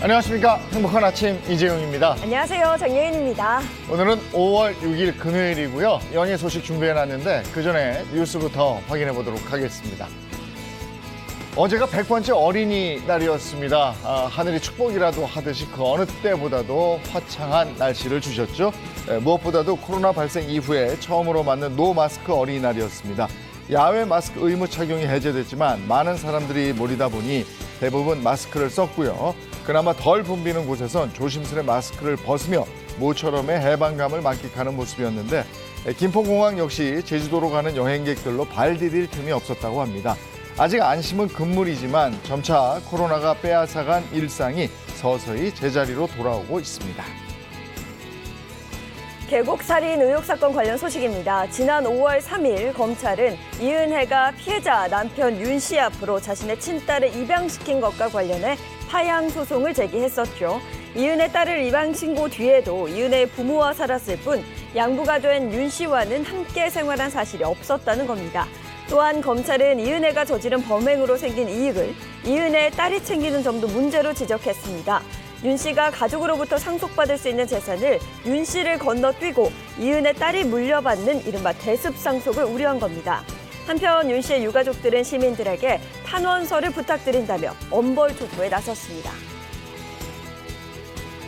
안녕하십니까. 행복한 아침 이재용입니다. 안녕하세요. 정예인입니다. 오늘은 5월 6일 금요일이고요. 연예 소식 준비해놨는데 그 전에 뉴스부터 확인해 보도록 하겠습니다. 어제가 100번째 어린이날이었습니다. 하늘이 축복이라도 하듯이 그 어느 때보다도 화창한 날씨를 주셨죠. 무엇보다도 코로나 발생 이후에 처음으로 맞는 노마스크 어린이날이었습니다. 야외 마스크 의무 착용이 해제됐지만 많은 사람들이 몰리다 보니 대부분 마스크를 썼고요. 그나마 덜 붐비는 곳에선 조심스레 마스크를 벗으며 모처럼의 해방감을 만끽하는 모습이었는데 김포공항 역시 제주도로 가는 여행객들로 발 디딜 틈이 없었다고 합니다. 아직 안심은 금물이지만 점차 코로나가 빼앗아간 일상이 서서히 제자리로 돌아오고 있습니다. 계곡살인 의혹 사건 관련 소식입니다. 지난 5월 3일 검찰은 이은혜가 피해자 남편 윤 씨 앞으로 자신의 친딸을 입양시킨 것과 관련해 파양 소송을 제기했었죠. 이은혜 딸을 입양 신고 뒤에도 이은혜의 부모와 살았을 뿐 양부가 된 윤 씨와는 함께 생활한 사실이 없었다는 겁니다. 또한 검찰은 이은혜가 저지른 범행으로 생긴 이익을 이은혜의 딸이 챙기는 점도 문제로 지적했습니다. 윤 씨가 가족으로부터 상속받을 수 있는 재산을 윤 씨를 건너뛰고 이은혜 딸이 물려받는 이른바 대습상속을 우려한 겁니다. 한편 윤 씨의 유가족들은 시민들에게 탄원서를 부탁드린다며 엄벌 촉구에 나섰습니다.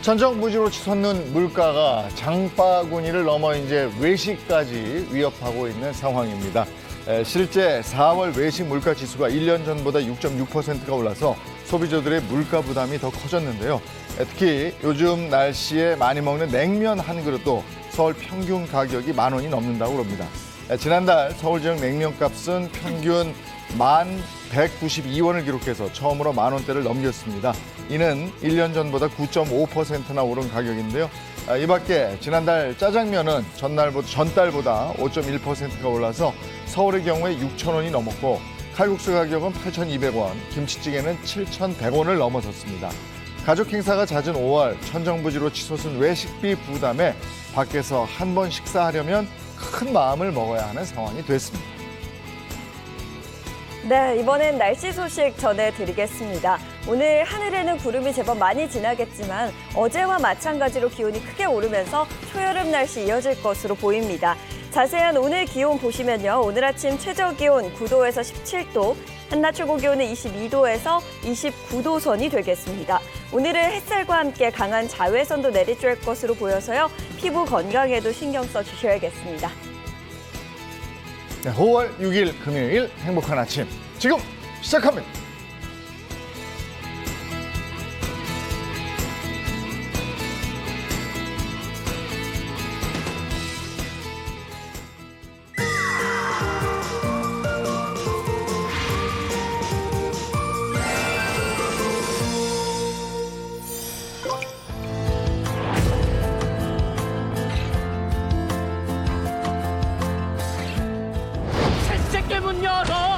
천정부지로 치솟는 물가가 장바구니를 넘어 이제 외식까지 위협하고 있는 상황입니다. 실제 4월 외식 물가 지수가 1년 전보다 6.6%가 올라서 소비자들의 물가 부담이 더 커졌는데요. 특히 요즘 날씨에 많이 먹는 냉면 한 그릇도 서울 평균 가격이 10,000원이 넘는다고 합니다. 지난달 서울 지역 냉면값은 평균 1,192원을 기록해서 처음으로 10,000원대를 넘겼습니다. 이는 1년 전보다 9.5%나 오른 가격인데요. 이 밖에 지난달 짜장면은 전달보다 5.1%가 올라서 서울의 경우에 6,000원이 넘었고 칼국수 가격은 8,200원, 김치찌개는 7,100원을 넘어섰습니다. 가족 행사가 잦은 5월 천정부지로 치솟은 외식비 부담에 밖에서 한 번 식사하려면 큰 마음을 먹어야 하는 상황이 됐습니다. 네, 이번엔 날씨 소식 전해드리겠습니다. 오늘 하늘에는 구름이 제법 많이 지나겠지만 어제와 마찬가지로 기온이 크게 오르면서 초여름 날씨 이어질 것으로 보입니다. 자세한 오늘 기온 보시면요. 오늘 아침 최저 기온 9도에서 17도, 한낮 최고 기온은 22도에서 29도 선이 되겠습니다. 오늘은 햇살과 함께 강한 자외선도 내리쬐을 것으로 보여서요. 피부 건강에도 신경 써주셔야겠습니다. 네, 5월 6일 금요일 행복한 아침 지금 시작합니다. 새끼 문 열어.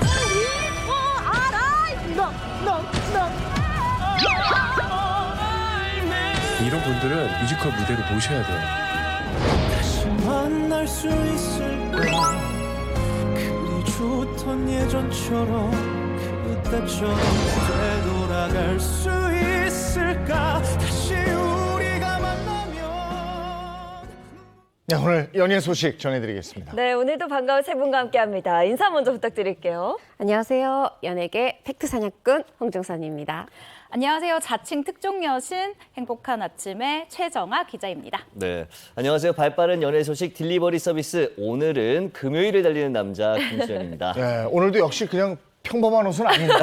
이런 분들은 뮤지컬 무대로 모셔야 돼요. 다시 만날 수 있을까? 그리 좋던 예전처럼 그때처럼 되돌아갈 수 있을까? 다시 우리가 만나면. 네, 오늘 연예 소식 전해드리겠습니다. 네, 오늘도 반가운 세 분과 함께합니다. 인사 먼저 부탁드릴게요. 안녕하세요. 연예계 팩트 사냥꾼 홍정선입니다. 안녕하세요. 자칭 특종 여신 행복한 아침의 최정아 기자입니다. 네, 안녕하세요. 발빠른 연예 소식 딜리버리 서비스. 오늘은 금요일을 달리는 남자 김수현입니다. 네, 오늘도 역시 그냥 평범한 옷은 아닌데요.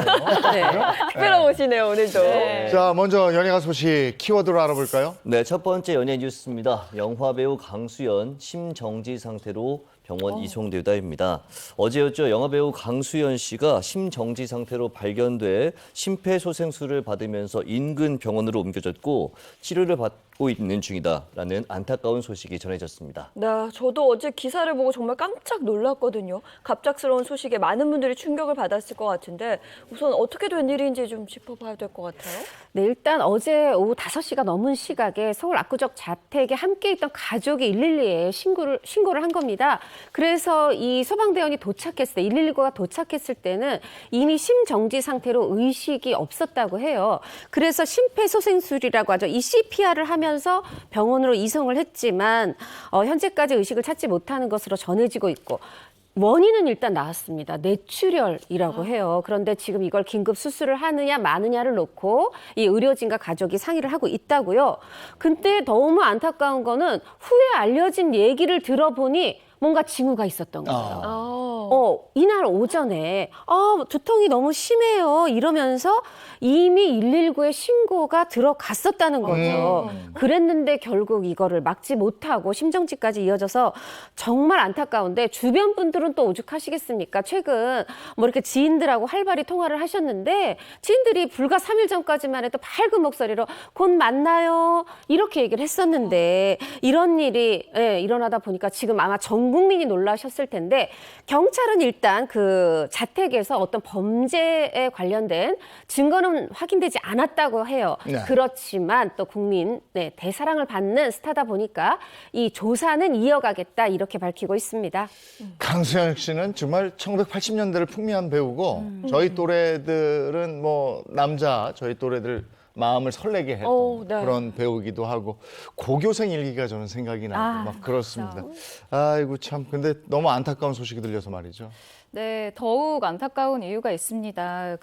특별한 옷이네요, 오늘도. 네. 자, 먼저 연예가 소식 키워드로 알아볼까요? 네, 첫 번째 연예 뉴스입니다. 영화 배우 강수연 심정지 상태로 병원 이송되다입니다. 어제였죠. 영화배우 강수연 씨가 심정지 상태로 발견돼 심폐소생술을 받으면서 인근 병원으로 옮겨졌고 치료를 받고 있는 중이다라는 안타까운 소식이 전해졌습니다. 네, 저도 어제 기사를 보고 정말 깜짝 놀랐거든요. 갑작스러운 소식에 많은 분들이 충격을 받았을 것 같은데 우선 어떻게 된 일인지 좀 짚어봐야 될 것 같아요. 네, 일단 어제 오후 5시가 넘은 시각에 서울 압구정 자택에 함께 있던 가족이 112에 신고를 한 겁니다. 그래서 이 소방대원이 도착했을 때, 119가 도착했을 때는 이미 심정지 상태로 의식이 없었다고 해요. 그래서 심폐소생술이라고 하죠. 이 CPR을 하면서 병원으로 이송을 했지만 현재까지 의식을 찾지 못하는 것으로 전해지고 있고 원인은 일단 나왔습니다. 뇌출혈이라고 해요. 그런데 지금 이걸 긴급 수술을 하느냐 마느냐를 놓고 이 의료진과 가족이 상의를 하고 있다고요. 근데 너무 안타까운 거는 후에 알려진 얘기를 들어보니 뭔가 징후가 있었던 거예요. 이날 오전에 두통이 너무 심해요 이러면서 이미 119에 신고가 들어갔었다는 거죠. 그랬는데 결국 이거를 막지 못하고 심정지까지 이어져서 정말 안타까운데 주변 분들은 또 오죽하시겠습니까? 최근 뭐 이렇게 지인들하고 활발히 통화를 하셨는데 지인들이 불과 3일 전까지만 해도 밝은 목소리로 곧 만나요 이렇게 얘기를 했었는데 이런 일이 일어나다 보니까 지금 아마 전 국민이 놀라셨을 텐데 경찰은 일단 그 자택에서 어떤 범죄에 관련된 증거는 확인되지 않았다고 해요. 네. 그렇지만 또 국민 대사랑을 받는 스타다 보니까 이 조사는 이어가겠다 이렇게 밝히고 있습니다. 강수현 씨는 정말 1980년대를 풍미한 배우고 저희 또래들은 뭐 남자 저희 또래들 마음을 설레게 했던 네. 그런 배우기도 하고 고교생 일기가 저는 생각이 나고 막 그렇습니다. 아이고 참 근데 너무 안타까운 소식이 들려서 말이죠. 네, 더욱 안타까운 이유가 있습니다.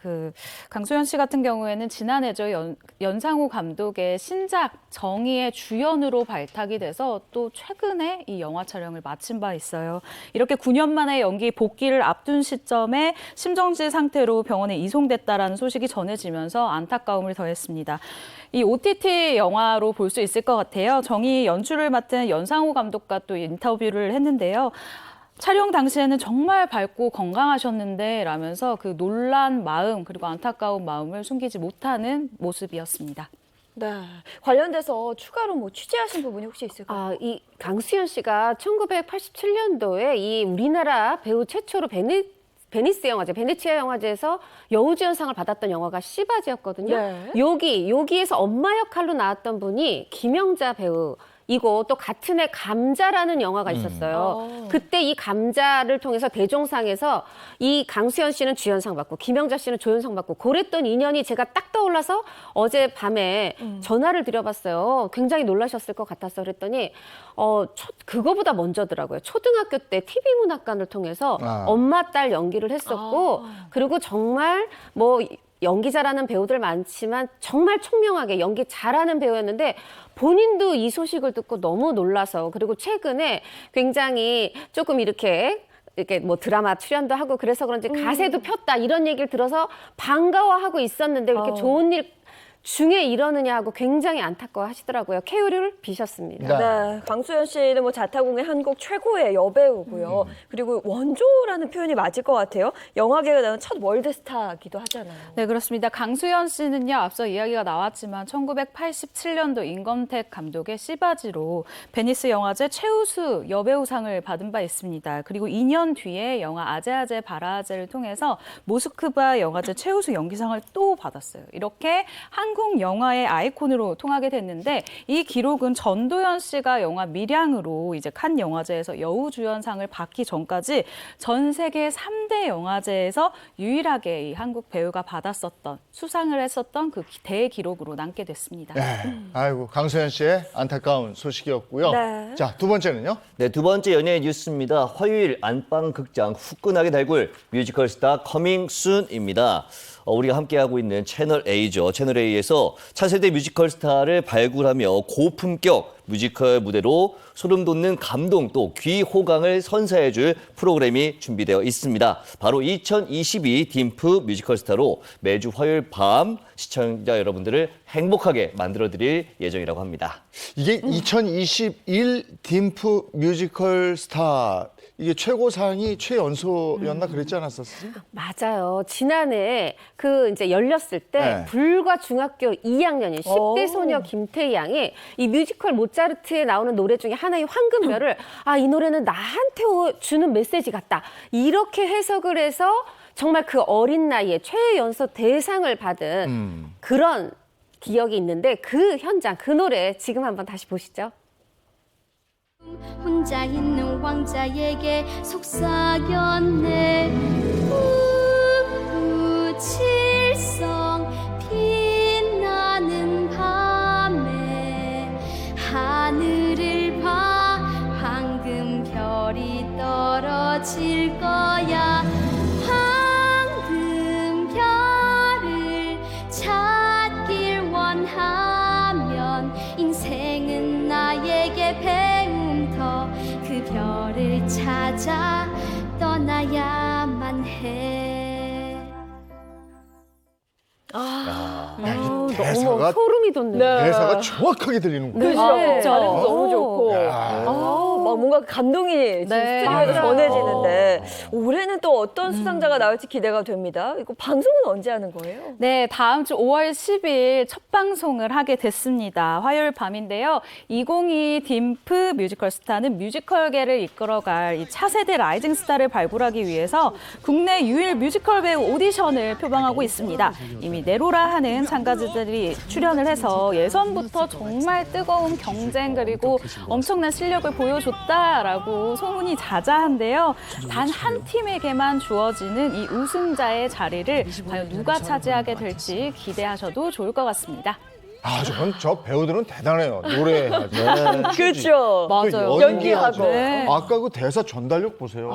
강소연 씨 같은 경우에는 지난해죠. 연상호 감독의 신작 정의의 주연으로 발탁이 돼서 또 최근에 이 영화 촬영을 마친 바 있어요. 이렇게 9년 만에 연기 복귀를 앞둔 시점에 심정지 상태로 병원에 이송됐다라는 소식이 전해지면서 안타까움을 더했습니다. 이 OTT 영화로 볼 수 있을 것 같아요. 정의 연출을 맡은 연상호 감독과 또 인터뷰를 했는데요. 촬영 당시에는 정말 밝고 건강하셨는데 라면서 그 놀란 마음 그리고 안타까운 마음을 숨기지 못하는 모습이었습니다. 네, 관련돼서 추가로 뭐 취재하신 부분이 혹시 있을까요? 이 강수현 씨가 1987년도에 이 우리나라 배우 최초로 베니스 영화제, 베네치아 영화제에서 여우주연상을 받았던 영화가 씨바지였거든요. 네. 여기에서 엄마 역할로 나왔던 분이 김영자 배우. 이고 또 같은 해 감자라는 영화가 있었어요. 그때 이 감자를 통해서 대종상에서 이 강수현 씨는 주연상 받고 김영자 씨는 조연상 받고 그랬던 인연이 제가 딱 떠올라서 어제 밤에 전화를 드려봤어요. 굉장히 놀라셨을 것 같았어. 그랬더니 그거보다 먼저더라고요. 초등학교 때 TV문학관을 통해서 엄마 딸 연기를 했었고 그리고 정말 뭐 연기 잘하는 배우들 많지만 정말 총명하게 연기 잘하는 배우였는데 본인도 이 소식을 듣고 너무 놀라서 그리고 최근에 굉장히 조금 이렇게 뭐 드라마 출연도 하고 그래서 그런지 가세도 폈다 이런 얘기를 들어서 반가워하고 있었는데 이렇게 좋은 일 중에 이러느냐 하고 굉장히 안타까워하시더라고요. 쾌유를 비셨습니다. 네, 강수연 씨는 뭐 자타공의 한국 최고의 여배우고요. 그리고 원조라는 표현이 맞을 것 같아요. 영화계가 나온 첫 월드스타기도 하잖아요. 네, 그렇습니다. 강수연 씨는요, 앞서 이야기가 나왔지만 1987년도 임검택 감독의 씨바지로 베니스 영화제 최우수 여배우상을 받은 바 있습니다. 그리고 2년 뒤에 영화 아제아제 바라아제를 통해서 모스크바 영화제 최우수 연기상을 또 받았어요. 이렇게 한국 영화의 아이콘으로 통하게 됐는데 이 기록은 전도연 씨가 영화 밀양으로 이제 칸 영화제에서 여우주연상을 받기 전까지 전 세계 3대 영화제에서 유일하게 이 한국 배우가 받았었던 수상을 했었던 그 대기록으로 남게 됐습니다. 아이고 강수현 씨의 안타까운 소식이었고요. 네. 자, 두 번째는요? 네, 두 번째 연예 뉴스입니다. 화요일 안방극장 후끈하게 달굴 뮤지컬 스타 커밍 순입니다. 우리가 함께하고 있는 채널A죠. 채널A에서 차세대 뮤지컬 스타를 발굴하며 고품격 뮤지컬 무대로 소름 돋는 감동 또 귀호강을 선사해줄 프로그램이 준비되어 있습니다. 바로 2022 딤프 뮤지컬 스타로 매주 화요일 밤 시청자 여러분들을 행복하게 만들어드릴 예정이라고 합니다. 이게 2021 딤프 뮤지컬 스타 이게 최고상이 최연소였나 그랬지 않았었어요? 맞아요. 지난해 그 이제 열렸을 때 네. 불과 중학교 2학년인 10대 소녀 김태희 양이 이 뮤지컬 모차르트에 나오는 노래 중에 하나의 황금별을 이 노래는 나한테 주는 메시지 같다. 이렇게 해석을 해서 정말 그 어린 나이에 최연소 대상을 받은 그런 기억이 있는데 그 현장, 그 노래 지금 한번 다시 보시죠. 혼자 있는 왕자에게 속삭였네. 우칠성 빛나는 밤에 하늘을 봐. 황금 별이 떨어질 거야. 황금 별을 찾길 원하면 인생은 나에게 배움터 그 별을 찾아 떠나야만 해. 너무 소름이 돋네요. 대사가 정확하게 들리는 거예요. 그렇죠. 네. 반응도 너무 좋고. 야. 막 뭔가 감동이 지금 네. 스튜디오에서 맞아요. 전해지는데 올해는 또 어떤 수상자가 나올지 기대가 됩니다. 이거 방송은 언제 하는 거예요? 네, 다음 주 5월 10일 첫 방송을 하게 됐습니다. 화요일 밤인데요. 2022 딤프 뮤지컬 스타는 뮤지컬계를 이끌어갈 이 차세대 라이징 스타를 발굴하기 위해서 국내 유일 뮤지컬 배우 오디션을 표방하고 있습니다. 이미 네로라 하는 참가자들이 출연을 해서 예선부터 정말 뜨거운 경쟁 그리고 엄청난 실력을 보여줬다라고 소문이 자자한데요. 단 한 팀에게만 주어지는 이 우승자의 자리를 과연 누가 차지하게 될지 기대하셔도 좋을 것 같습니다. 저 배우들은 대단해요. 노래하죠. 그렇죠. 맞아요. 연기하고. 네. 아까 그 대사 전달력 보세요.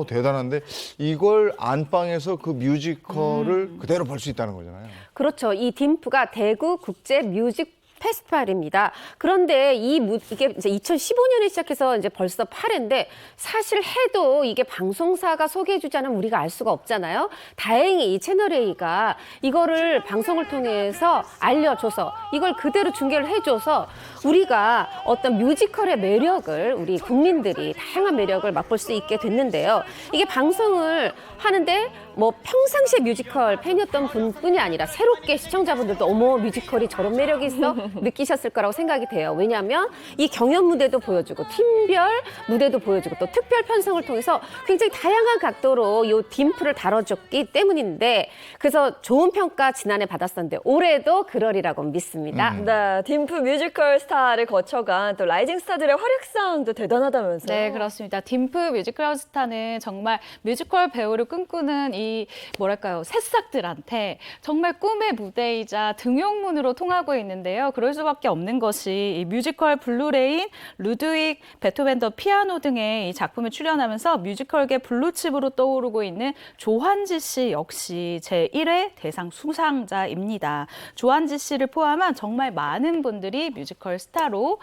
대단한데 이걸 안방에서 그 뮤지컬을 그대로 볼 수 있다는 거잖아요. 그렇죠. 이 딤프가 대구 국제 뮤직 페스티벌입니다. 그런데 이게 이제 2015년에 시작해서 이제 벌써 8회인데 사실 해도 이게 방송사가 소개해주지 않으면 우리가 알 수가 없잖아요. 다행히 이 채널A가 이거를 방송을 통해서 알려줘서 이걸 그대로 중계를 해줘서 우리가 어떤 뮤지컬의 매력을 우리 국민들이 다양한 매력을 맛볼 수 있게 됐는데요. 이게 방송을 하는데 뭐 평상시에 뮤지컬 팬이었던 분뿐이 아니라 새롭게 시청자분들도 어머 뮤지컬이 저런 매력이 있어 느끼셨을 거라고 생각이 돼요. 왜냐하면 이 경연 무대도 보여주고 팀별 무대도 보여주고 또 특별 편성을 통해서 굉장히 다양한 각도로 이 딤프를 다뤄줬기 때문인데 그래서 좋은 평가 지난해 받았었는데 올해도 그러리라고 믿습니다. 네, 딤프 뮤지컬 스타를 거쳐간 또 라이징 스타들의 활약상도 대단하다면서요? 네, 그렇습니다. 딤프 뮤지컬 스타는 정말 뮤지컬 배우를 꿈꾸는 이 뭐랄까요 새싹들한테 정말 꿈의 무대이자 등용문으로 통하고 있는데요. 그럴 수밖에 없는 것이 이 뮤지컬 블루레인, 루드윅, 베토벤 더 피아노 등의 이 작품에 출연하면서 뮤지컬계 블루칩으로 떠오르고 있는 조한지 씨 역시 제1회 대상 수상자입니다. 조한지 씨를 포함한 정말 많은 분들이 뮤지컬 스타로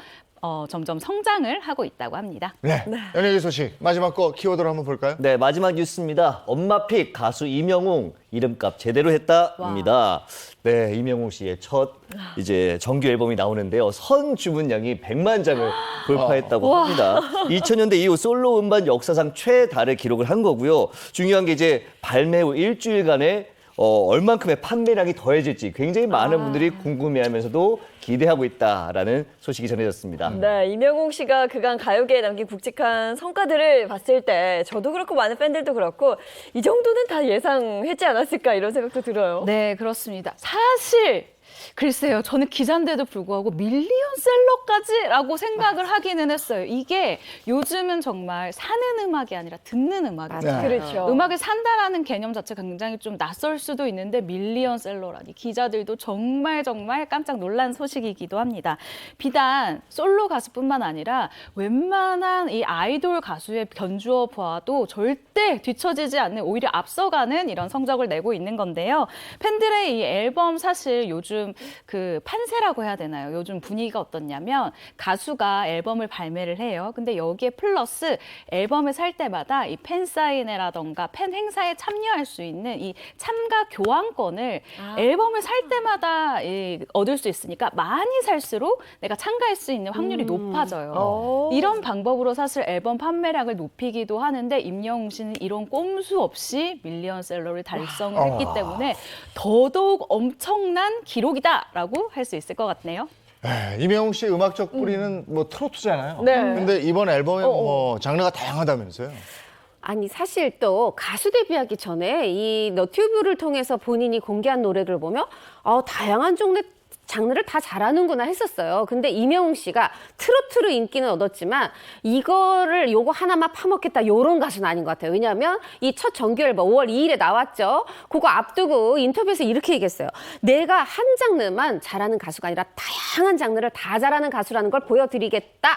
점점 성장을 하고 있다고 합니다. 네. 연예계 소식 마지막 거 키워드로 한번 볼까요? 네, 마지막 뉴스입니다. 엄마픽 가수 이명웅 이름값 제대로 했다입니다. 네, 이명웅 씨의 첫 이제 정규 앨범이 나오는데요. 선 주문량이 100만 장을 돌파했다고 합니다. 2000년대 이후 솔로 음반 역사상 최다를 기록을 한 거고요. 중요한 게 이제 발매 후 일주일간에 얼만큼의 판매량이 더해질지 굉장히 많은 분들이 궁금해하면서도 기대하고 있다라는 소식이 전해졌습니다. 네, 이명웅 씨가 그간 가요계에 남긴 굵직한 성과들을 봤을 때 저도 그렇고 많은 팬들도 그렇고 이 정도는 다 예상했지 않았을까 이런 생각도 들어요. 네, 그렇습니다. 사실 글쎄요, 저는 기자인데도 불구하고 밀리언셀러까지라고 생각을 하기는 했어요. 이게 요즘은 정말 사는 음악이 아니라 듣는 음악이잖아요. 그렇죠. 음악을 산다라는 개념 자체가 굉장히 좀 낯설 수도 있는데 밀리언셀러라니 기자들도 정말 깜짝 놀란 소식이기도 합니다. 비단 솔로 가수뿐만 아니라 웬만한 이 아이돌 가수의 견주어 보아도 절대 뒤처지지 않는 오히려 앞서가는 이런 성적을 내고 있는 건데요. 팬들의 이 앨범 사실 요즘 좀 그 판세라고 해야 되나요? 요즘 분위기가 어떻냐면 가수가 앨범을 발매를 해요. 근데 여기에 플러스 앨범을 살 때마다 이 팬 사인회라던가 팬 행사에 참여할 수 있는 이 참가 교환권을 앨범을 살 때마다 얻을 수 있으니까 많이 살수록 내가 참가할 수 있는 확률이 높아져요. 이런 방법으로 사실 앨범 판매량을 높이기도 하는데 임영웅 씨는 이런 꼼수 없이 밀리언셀러를 달성을 했기 때문에 더더욱 엄청난 기록이다라고 할 수 있을 것 같네요. 임영웅 씨 음악적 뿌리는 뭐 트로트잖아요. 네. 근데 이번 앨범에 뭐 장르가 다양하다면서요? 아니 사실 또 가수 데뷔하기 전에 이 너튜브를 통해서 본인이 공개한 노래를 보면 다양한 장르를 다 잘하는구나 했었어요. 근데 임영웅 씨가 트로트로 인기는 얻었지만 이거를 요거 하나만 파먹겠다 요런 가수는 아닌 것 같아요. 왜냐하면 이 첫 정규 앨범 5월 2일에 나왔죠. 그거 앞두고 인터뷰에서 이렇게 얘기했어요. 내가 한 장르만 잘하는 가수가 아니라 다양한 장르를 다 잘하는 가수라는 걸 보여드리겠다.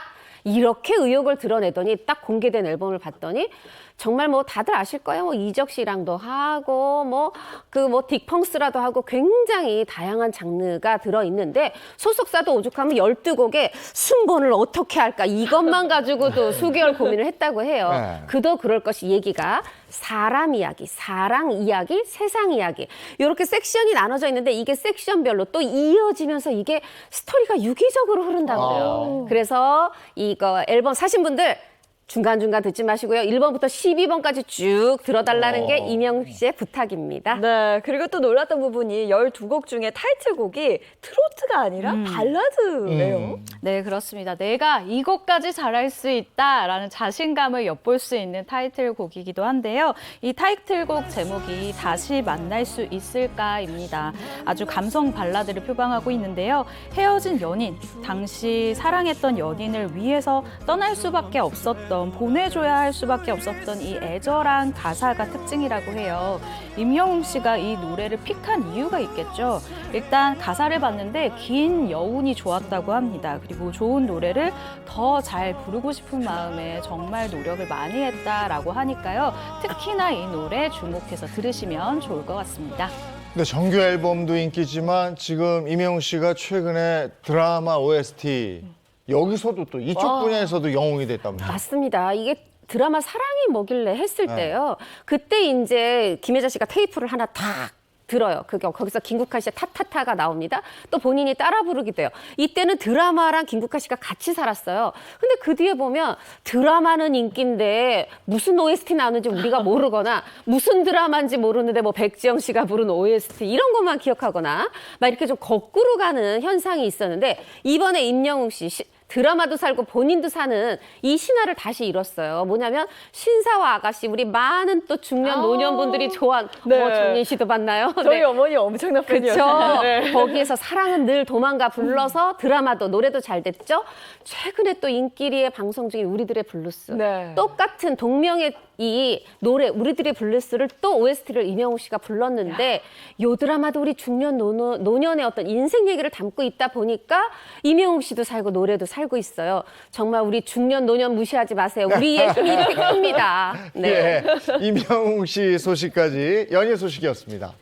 이렇게 의욕을 드러내더니 딱 공개된 앨범을 봤더니 정말 뭐 다들 아실 거예요. 뭐 이적 씨랑도 하고 딕펑스라도 하고 굉장히 다양한 장르가 들어있는데 소속사도 오죽하면 12곡에 순번을 어떻게 할까 이것만 가지고도 수개월 고민을 했다고 해요. 네. 그도 그럴 것이 얘기가 사람 이야기, 사랑 이야기, 세상 이야기 이렇게 섹션이 나눠져 있는데 이게 섹션별로 또 이어지면서 이게 스토리가 유기적으로 흐른다고 그래요. 그래서 이거 앨범 사신 분들 중간중간 듣지 마시고요. 1번부터 12번까지 쭉 들어달라는 게 임영웅 씨의 부탁입니다. 네, 그리고 또 놀랐던 부분이 12곡 중에 타이틀곡이 트로트가 아니라 발라드예요. 네, 그렇습니다. 내가 이것까지 잘할 수 있다라는 자신감을 엿볼 수 있는 타이틀곡이기도 한데요. 이 타이틀곡 제목이 다시 만날 수 있을까입니다. 아주 감성 발라드를 표방하고 있는데요. 헤어진 연인, 당시 사랑했던 연인을 위해서 떠날 수밖에 없었던 보내줘야 할 수밖에 없었던 이 애절한 가사가 특징이라고 해요. 임영웅 씨가 이 노래를 픽한 이유가 있겠죠. 일단 가사를 봤는데 긴 여운이 좋았다고 합니다. 그리고 좋은 노래를 더 잘 부르고 싶은 마음에 정말 노력을 많이 했다라고 하니까요. 특히나 이 노래 주목해서 들으시면 좋을 것 같습니다. 근데 정규 앨범도 인기지만 지금 임영웅 씨가 최근에 드라마 OST 여기서도 또 이쪽 분야에서도 영웅이 됐답니다. 맞습니다. 이게 드라마 사랑이 뭐길래 했을 때요. 그때 이제 김혜자 씨가 테이프를 하나 탁 들어요. 거기서 김국환 씨의 타타타가 나옵니다. 또 본인이 따라 부르기도 해요. 이때는 드라마랑 김국환 씨가 같이 살았어요. 근데 그 뒤에 보면 드라마는 인기인데 무슨 OST 나오는지 우리가 모르거나 무슨 드라마인지 모르는데 뭐 백지영 씨가 부른 OST 이런 것만 기억하거나 막 이렇게 좀 거꾸로 가는 현상이 있었는데 이번에 임영웅 씨 드라마도 살고 본인도 사는 이 신화를 다시 이뤘어요. 뭐냐면 신사와 아가씨 우리 많은 또 중년 노년분들이 좋아하는 정민 씨도 봤나요? 저희 어머니 엄청난 팬이었어요. 그렇죠. 거기에서 사랑은 늘 도망가 불러서 드라마도 노래도 잘 됐죠. 최근에 또 인기리에 방송 중인 우리들의 블루스. 네. 똑같은 동명의 이 노래 우리들의 블루스를 또 OST를 임영웅 씨가 불렀는데 요 드라마도 우리 중년 노년의 어떤 인생 얘기를 담고 있다 보니까 임영웅 씨도 살고 노래도 살고 있어요. 정말 우리 중년 노년 무시하지 마세요. 우리의 힘이 이렇게 큽니다. 네. 예, 임영웅 씨 소식까지 연예 소식이었습니다.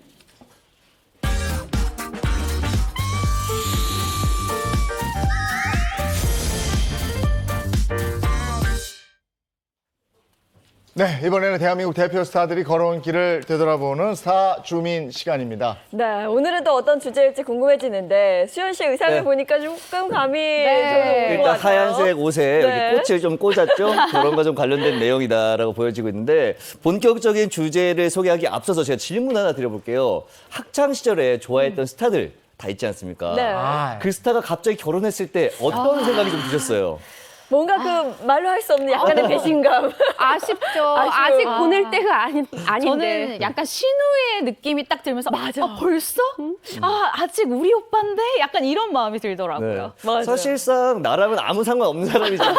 네, 이번에는 대한민국 대표 스타들이 걸어온 길을 되돌아보는 스타 주민 시간입니다. 네, 오늘은 또 어떤 주제일지 궁금해지는데 수현 씨 의상을 네. 보니까 조금 감이 네. 좀 일단 하얀색 옷에 네. 여기 꽃을 좀 꽂았죠? 그런 거 좀 관련된 내용이다라고 보여지고 있는데 본격적인 주제를 소개하기 앞서서 제가 질문 하나 드려볼게요. 학창 시절에 좋아했던 스타들 다 있지 않습니까? 네. 그 스타가 갑자기 결혼했을 때 어떤 생각이 좀 드셨어요? 뭔가 그 말로 할 수 없는 약간의 배신감. 아쉽죠. 아쉬워요. 아직 보낼 때가 아닌데. 저는 약간 신우의 느낌이 딱 들면서 맞아. 벌써? 아직 우리 오빠인데? 약간 이런 마음이 들더라고요. 맞아요. 사실상 나랑은 아무 상관없는 사람이지만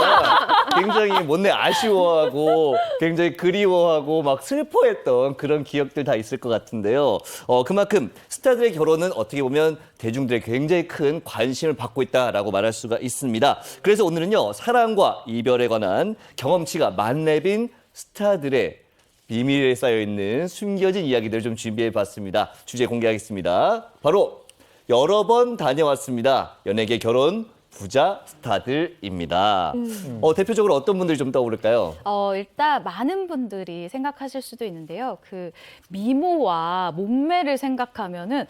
굉장히 못내 아쉬워하고 굉장히 그리워하고 막 슬퍼했던 그런 기억들 다 있을 것 같은데요. 그만큼 스타들의 결혼은 어떻게 보면 대중들의 굉장히 큰 관심을 받고 있다라고 말할 수가 있습니다. 그래서 오늘은요. 사랑과 이별에 관한 경험치가 만렙인 스타들의 비밀에 쌓여있는 숨겨진 이야기들을 좀 준비해봤습니다. 주제 공개하겠습니다. 바로 여러 번 다녀왔습니다. 연예계 결혼 부자 스타들입니다. 대표적으로 어떤 분들이 좀 떠오를까요? 일단 많은 분들이 생각하실 수도 있는데요. 그 미모와 몸매를 생각하면은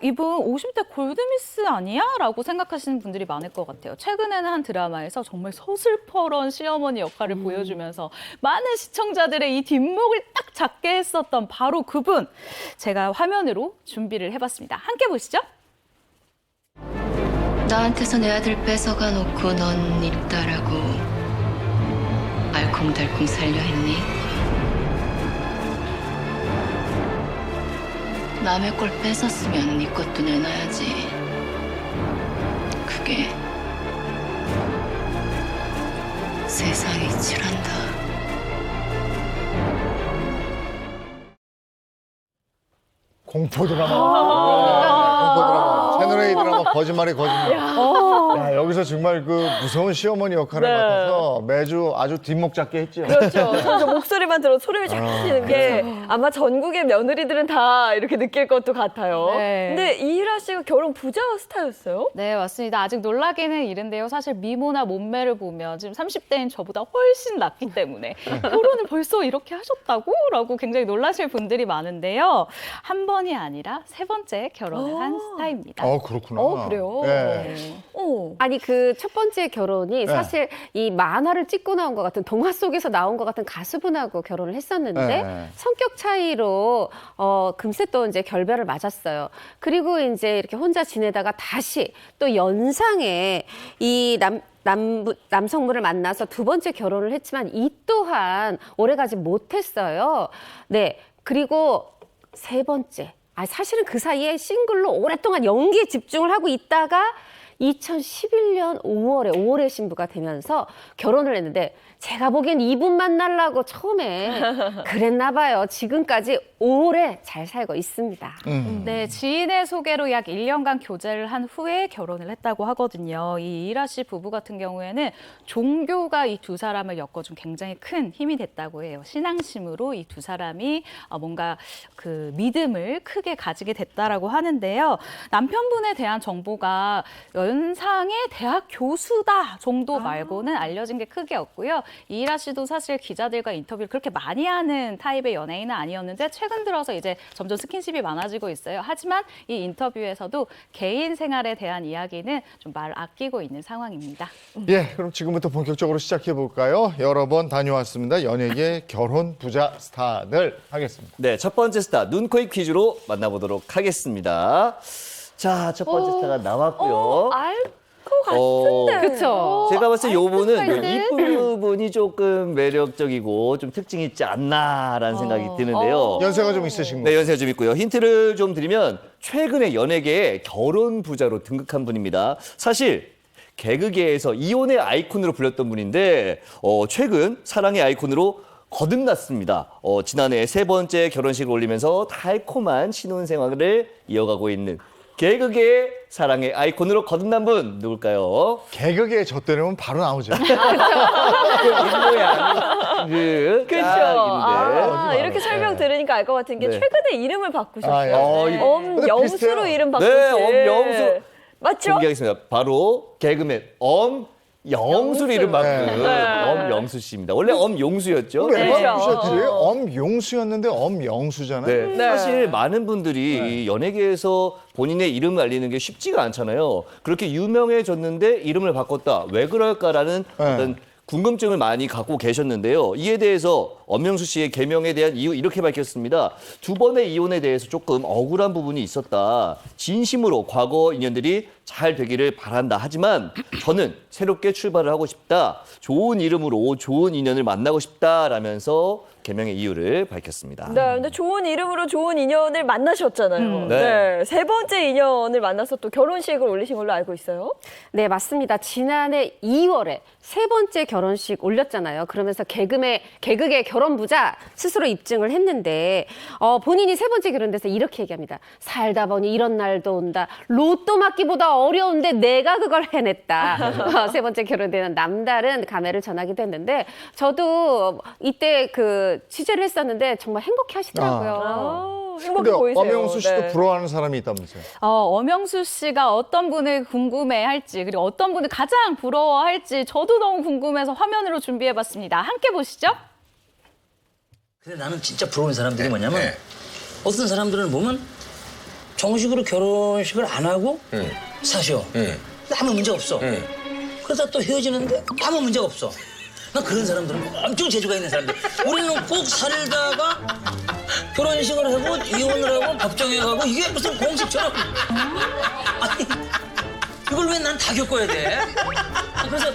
이분 50대 골드미스 아니야? 라고 생각하시는 분들이 많을 것 같아요. 최근에는 한 드라마에서 정말 서슬퍼런 시어머니 역할을 보여주면서 많은 시청자들의 이 뒷목을 딱 잡게 했었던 바로 그분. 제가 화면으로 준비를 해봤습니다. 함께 보시죠. 나한테서 내 아들 뺏어가 놓고 넌 네 딸하고 알콩달콩 살려 했니? 남의 걸 뺏었으면 네 것도 내놔야지. 그게 세상 이치란다. 공포 드라마. 공포 드라마. 채널A 드라마 거짓말이 거짓말. 야, 여기서 정말 그 무서운 시어머니 역할을 네. 맡아서 매주 아주 뒷목 잡게 했죠. 그렇죠. 저 목소리만 들어도 소름이 쫙 끼치는 게 아마 전국의 며느리들은 다 이렇게 느낄 것도 같아요. 네. 근데 이희라 씨가 결혼 부자 스타였어요? 네, 맞습니다. 아직 놀라기는 이른데요. 사실 미모나 몸매를 보면 지금 30대인 저보다 훨씬 낫기 때문에 결혼을 벌써 이렇게 하셨다고? 라고 굉장히 놀라실 분들이 많은데요. 한 번이 아니라 세 번째 결혼을 한 스타입니다. 그렇구나. 그래요? 네. 아니 그 첫 번째 결혼이 사실 이 만화를 찍고 나온 것 같은 동화 속에서 나온 것 같은 가수분하고 결혼을 했었는데 네. 성격 차이로 금세 또 이제 결별을 맞았어요. 그리고 이제 이렇게 혼자 지내다가 다시 또 연상에 이 남성분을 만나서 두 번째 결혼을 했지만 이 또한 오래가지 못했어요. 네. 그리고 세 번째. 사실은 그 사이에 싱글로 오랫동안 연기에 집중을 하고 있다가 2011년 5월에 신부가 되면서 결혼을 했는데 제가 보기엔 이분 만나려고 처음에 그랬나 봐요. 지금까지 오래 잘 살고 있습니다. 네, 지인의 소개로 약 1년간 교제를 한 후에 결혼을 했다고 하거든요. 이 이라 씨 부부 같은 경우에는 종교가 이 두 사람을 엮어준 굉장히 큰 힘이 됐다고 해요. 신앙심으로 이 두 사람이 뭔가 그 믿음을 크게 가지게 됐다라고 하는데요. 남편분에 대한 정보가 연상의 대학 교수다 정도 말고는 알려진 게 크게 없고요. 이희라 씨도 사실 기자들과 인터뷰를 그렇게 많이 하는 타입의 연예인은 아니었는데 최근 들어서 이제 점점 스킨십이 많아지고 있어요. 하지만 이 인터뷰에서도 개인 생활에 대한 이야기는 좀 말을 아끼고 있는 상황입니다. 예, 그럼 지금부터 본격적으로 시작해 볼까요? 여러 번 다녀왔습니다. 연예계 결혼 부자 스타들 하겠습니다. 네, 첫 번째 스타 눈, 코, 입 퀴즈로 만나보도록 하겠습니다. 자, 첫 번째 스타가 나왔고요. 알 것 같은데. 그렇죠. 제가 봤을 때 요분은 요 알 이쁜 부분이 조금 매력적이고 좀 특징이 있지 않나라는 생각이 드는데요. 연세가 좀 있으신 거. 네, 연세가 좀 있고요. 힌트를 좀 드리면 최근에 연예계에 결혼 부자로 등극한 분입니다. 사실 개그계에서 이혼의 아이콘으로 불렸던 분인데 최근 사랑의 아이콘으로 거듭났습니다. 지난해 세 번째 결혼식을 올리면서 달콤한 신혼생활을 이어가고 있는 개그계의 사랑의 아이콘으로 거듭난 분 누굴까요? 개그계에 저 때리면 바로 나오죠. 그 그렇죠. 이렇게 설명 들으니까 알 것 같은 게 네. 최근에 이름을 바꾸셨어요. 근데 엄영수로 비슷해요. 이름 바꾸신. 네, 엄영수. 맞죠? 공개하겠습니다. 바로 개그맨 엄영수로 이름 바꾼 엄영수 씨입니다. 원래 엄용수였죠? 왜 그렇죠. 바꾸셨지? 엄용수였는데 엄영수잖아요. 네. 사실 많은 분들이 이 연예계에서 본인의 이름을 알리는 게 쉽지가 않잖아요. 그렇게 유명해졌는데 이름을 바꿨다. 왜 그럴까라는 어떤 궁금증을 많이 갖고 계셨는데요. 이에 대해서 엄영수 씨의 개명에 대한 이유 이렇게 밝혔습니다. 두 번의 이혼에 대해서 조금 억울한 부분이 있었다. 진심으로 과거 인연들이 잘 되기를 바란다. 하지만 저는 새롭게 출발을 하고 싶다. 좋은 이름으로 좋은 인연을 만나고 싶다라면서 개명의 이유를 밝혔습니다. 네, 근데 좋은 이름으로 좋은 인연을 만나셨잖아요. 네. 세 번째 인연을 만나서 또 결혼식을 올리신 걸로 알고 있어요. 네, 맞습니다. 지난해 2월에 세 번째 결혼식 올렸잖아요. 그러면서 개그계 결혼 부자 스스로 입증을 했는데 본인이 세 번째 결혼돼서 이렇게 얘기합니다. 살다 보니 이런 날도 온다. 로또 맞기보다 어려운데 내가 그걸 해냈다. 세 번째 결혼되는 남다른 감회를 전하기도 했는데 저도 이때 그 취재를 했었는데 정말 행복해 하시더라고요. 행복해 근데 보이세요. 엄영수 씨도 네. 부러워하는 사람이 있다면서요? 엄영수 씨가 어떤 분을 궁금해할지 그리고 어떤 분을 가장 부러워할지 저도 너무 궁금해서 화면으로 준비해봤습니다. 함께 보시죠. 근데 나는 진짜 부러운 사람들이 뭐냐면 어떤 사람들은 보면 정식으로 결혼식을 안 하고 사셔. 아무 문제 없어. 그러다 또 헤어지는데 아무 문제가 없어. 난 그런 사람들은 엄청 재주가 있는 사람들. 우리는 꼭 살다가 결혼식을 하고 이혼을 하고 법정에 가고 이게 무슨 공식처럼. 아니 이걸 왜 난 다 겪어야 돼? 그래서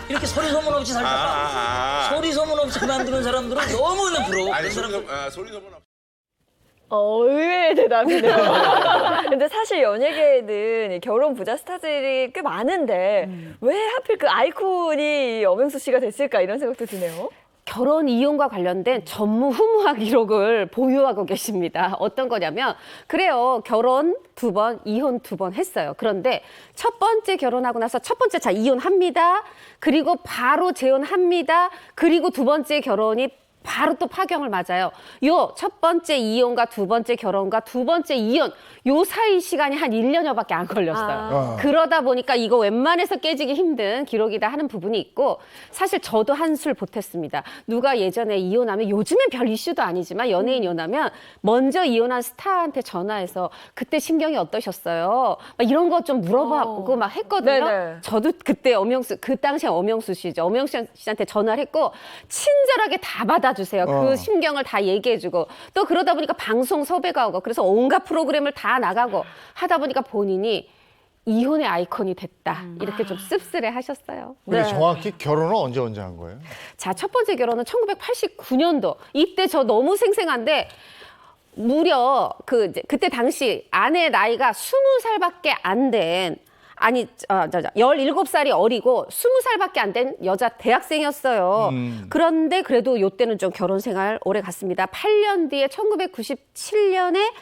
이렇게 소리 소문 없이 살다가 소리 소문 없이 그만두는 사람들은 너무나 부러워. 그런 사람들. 소리 소문 없이. 의외의 대답이네요. 근데 사실 연예계에는 이 결혼 부자 스타들이 꽤 많은데 왜 하필 그 아이콘이 엄영수 씨가 됐을까 이런 생각도 드네요. 결혼 이혼과 관련된 전무후무한 기록을 보유하고 계십니다. 어떤 거냐면 그래요. 결혼 2번, 이혼 2번 했어요. 그런데 첫 번째 결혼하고 나서 첫 번째 자 이혼합니다. 그리고 바로 재혼합니다. 그리고 두 번째 결혼이 바로 또 파경을 맞아요. 요 첫 번째 이혼과 두 번째 결혼과 두 번째 이혼 요 사이 시간이 한 1년여밖에 안 걸렸어요. 그러다 보니까 이거 웬만해서 깨지기 힘든 기록이다 하는 부분이 있고 사실 저도 한술 보탰습니다. 누가 예전에 이혼하면 요즘엔 별 이슈도 아니지만 연예인 이혼하면 먼저 이혼한 스타한테 전화해서 그때 심경이 어떠셨어요? 막 이런 거 좀 물어보고 막 했거든요. 네네. 저도 그때 그 당시에 엄영수 씨죠. 엄영수 씨한테 전화를 했고 친절하게 다 받아주세요. 그 심경을 다 얘기해주고 또 그러다 보니까 방송 섭외가 오고 그래서 온갖 프로그램을 다 나가고 하다 보니까 본인이 이혼의 아이콘이 됐다. 이렇게 좀 씁쓸해 하셨어요. 근데 정확히 결혼은 언제 한 거예요? 자, 첫 번째 결혼은 1989년도. 이때 저 너무 생생한데 무려 그때 당시 아내 나이가 20살밖에 안 된 17살이 어리고 20살밖에 안 된 여자 대학생이었어요. 그런데 그래도 요때는 좀 결혼 생활 오래 갔습니다. 8년 뒤에 1997년에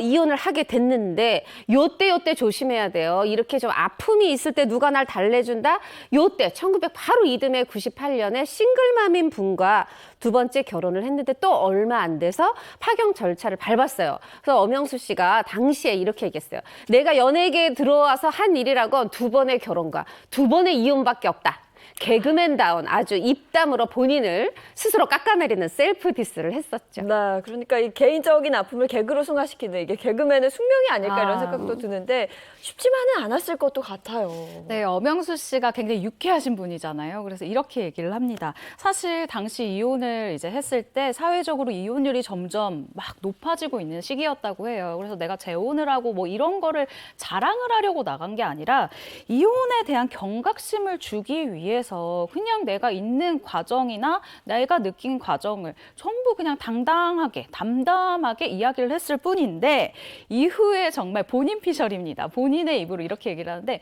이혼을 하게 됐는데 요때 조심해야 돼요. 이렇게 좀 아픔이 있을 때 누가 날 달래준다? 요때 바로 이듬해 98년에 싱글맘인 분과 두 번째 결혼을 했는데 또 얼마 안 돼서 파경 절차를 밟았어요. 그래서 엄영수 씨가 당시에 이렇게 얘기했어요. 내가 연예계에 들어와서 한 일이라곤 2번의 결혼과 2번의 이혼밖에 없다. 개그맨다운 아주 입담으로 본인을 스스로 깎아내리는 셀프 디스를 했었죠. 네, 그러니까 이 개인적인 아픔을 개그로 승화시키는 이게 개그맨의 숙명이 아닐까 이런 생각도 드는데 쉽지만은 않았을 것도 같아요. 네, 엄영수 씨가 굉장히 유쾌하신 분이잖아요. 그래서 이렇게 얘기를 합니다. 사실 당시 이혼을 이제 했을 때 사회적으로 이혼율이 점점 막 높아지고 있는 시기였다고 해요. 그래서 내가 재혼을 하고 뭐 이런 거를 자랑을 하려고 나간 게 아니라 이혼에 대한 경각심을 주기 위해서 그냥 내가 있는 과정이나 내가 느낀 과정을 전부 그냥 당당하게 담담하게 이야기를 했을 뿐인데 이후에 정말 본인 피셜입니다. 본인의 입으로 이렇게 얘기를 하는데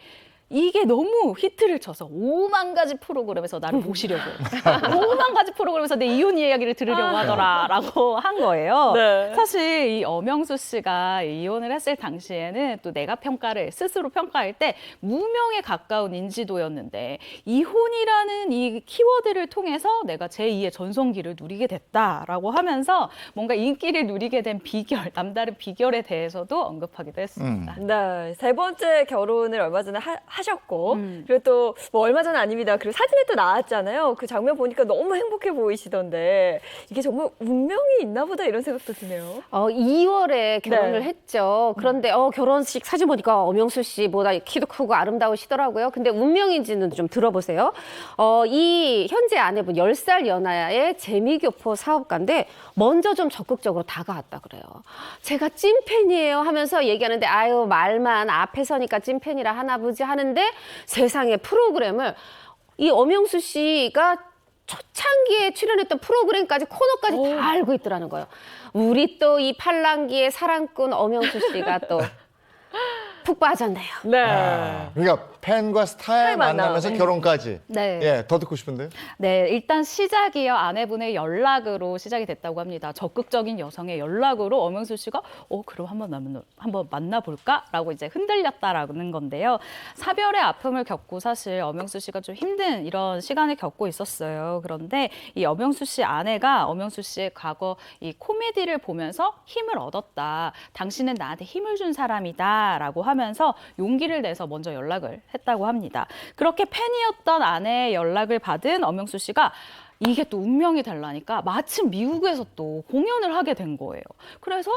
이게 너무 히트를 쳐서 5만 가지 프로그램에서 나를 모시려고 5만 가지 프로그램에서 내 이혼 이야기를 들으려고 하더라라고 한 거예요. 네. 사실 이 엄영수 씨가 이혼을 했을 당시에는 또 내가 평가를 스스로 평가할 때 무명에 가까운 인지도였는데 이혼이라는 이 키워드를 통해서 내가 제2의 전성기를 누리게 됐다라고 하면서 뭔가 인기를 누리게 된 비결, 남다른 비결에 대해서도 언급하기도 했습니다. 네, 세 번째 결혼을 얼마 전에 하셨고 그리고 또 뭐 얼마 전 아닙니다. 그리고 사진에 또 나왔잖아요. 그 장면 보니까 너무 행복해 보이시던데 이게 정말 운명이 있나 보다 이런 생각도 드네요. 2월에 결혼을 네. 했죠. 그런데 결혼식 사진 보니까 엄영수 씨보다 키도 크고 아름다우시더라고요. 근데 운명인지는 좀 들어보세요. 이 현재 아내분 10살 연하의 재미교포 사업가인데 먼저 좀 적극적으로 다가왔다 그래요. 제가 찐팬이에요 하면서 얘기하는데 아유 말만 앞에 서니까 찐팬이라 하나 보지 하는데 세상에 프로그램을 이 엄영수 씨가 초창기에 출연했던 프로그램까지 코너까지 다 알고 있더라는 거예요. 우리 또 이 팔랑기의 사랑꾼 엄영수 씨가 또 푹 빠졌네요. 네. 그러니까 팬과 스타의 만나면서 결혼까지. 네. 예, 더 듣고 싶은데요. 네, 일단 시작이요. 아내분의 연락으로 시작이 됐다고 합니다. 적극적인 여성의 연락으로 엄영수 씨가 그럼 한번 만나볼까라고 이제 흔들렸다라는 건데요. 사별의 아픔을 겪고 사실 엄영수 씨가 좀 힘든 이런 시간을 겪고 있었어요. 그런데 이 엄영수 씨 아내가 엄영수 씨의 과거 이 코미디를 보면서 힘을 얻었다. 당신은 나한테 힘을 준 사람이다라고 하면서 용기를 내서 먼저 연락을 했다고 합니다. 그렇게 팬이었던 아내의 연락을 받은 엄영수 씨가 이게 또 운명이 달라니까 마침 미국에서 또 공연을 하게 된 거예요. 그래서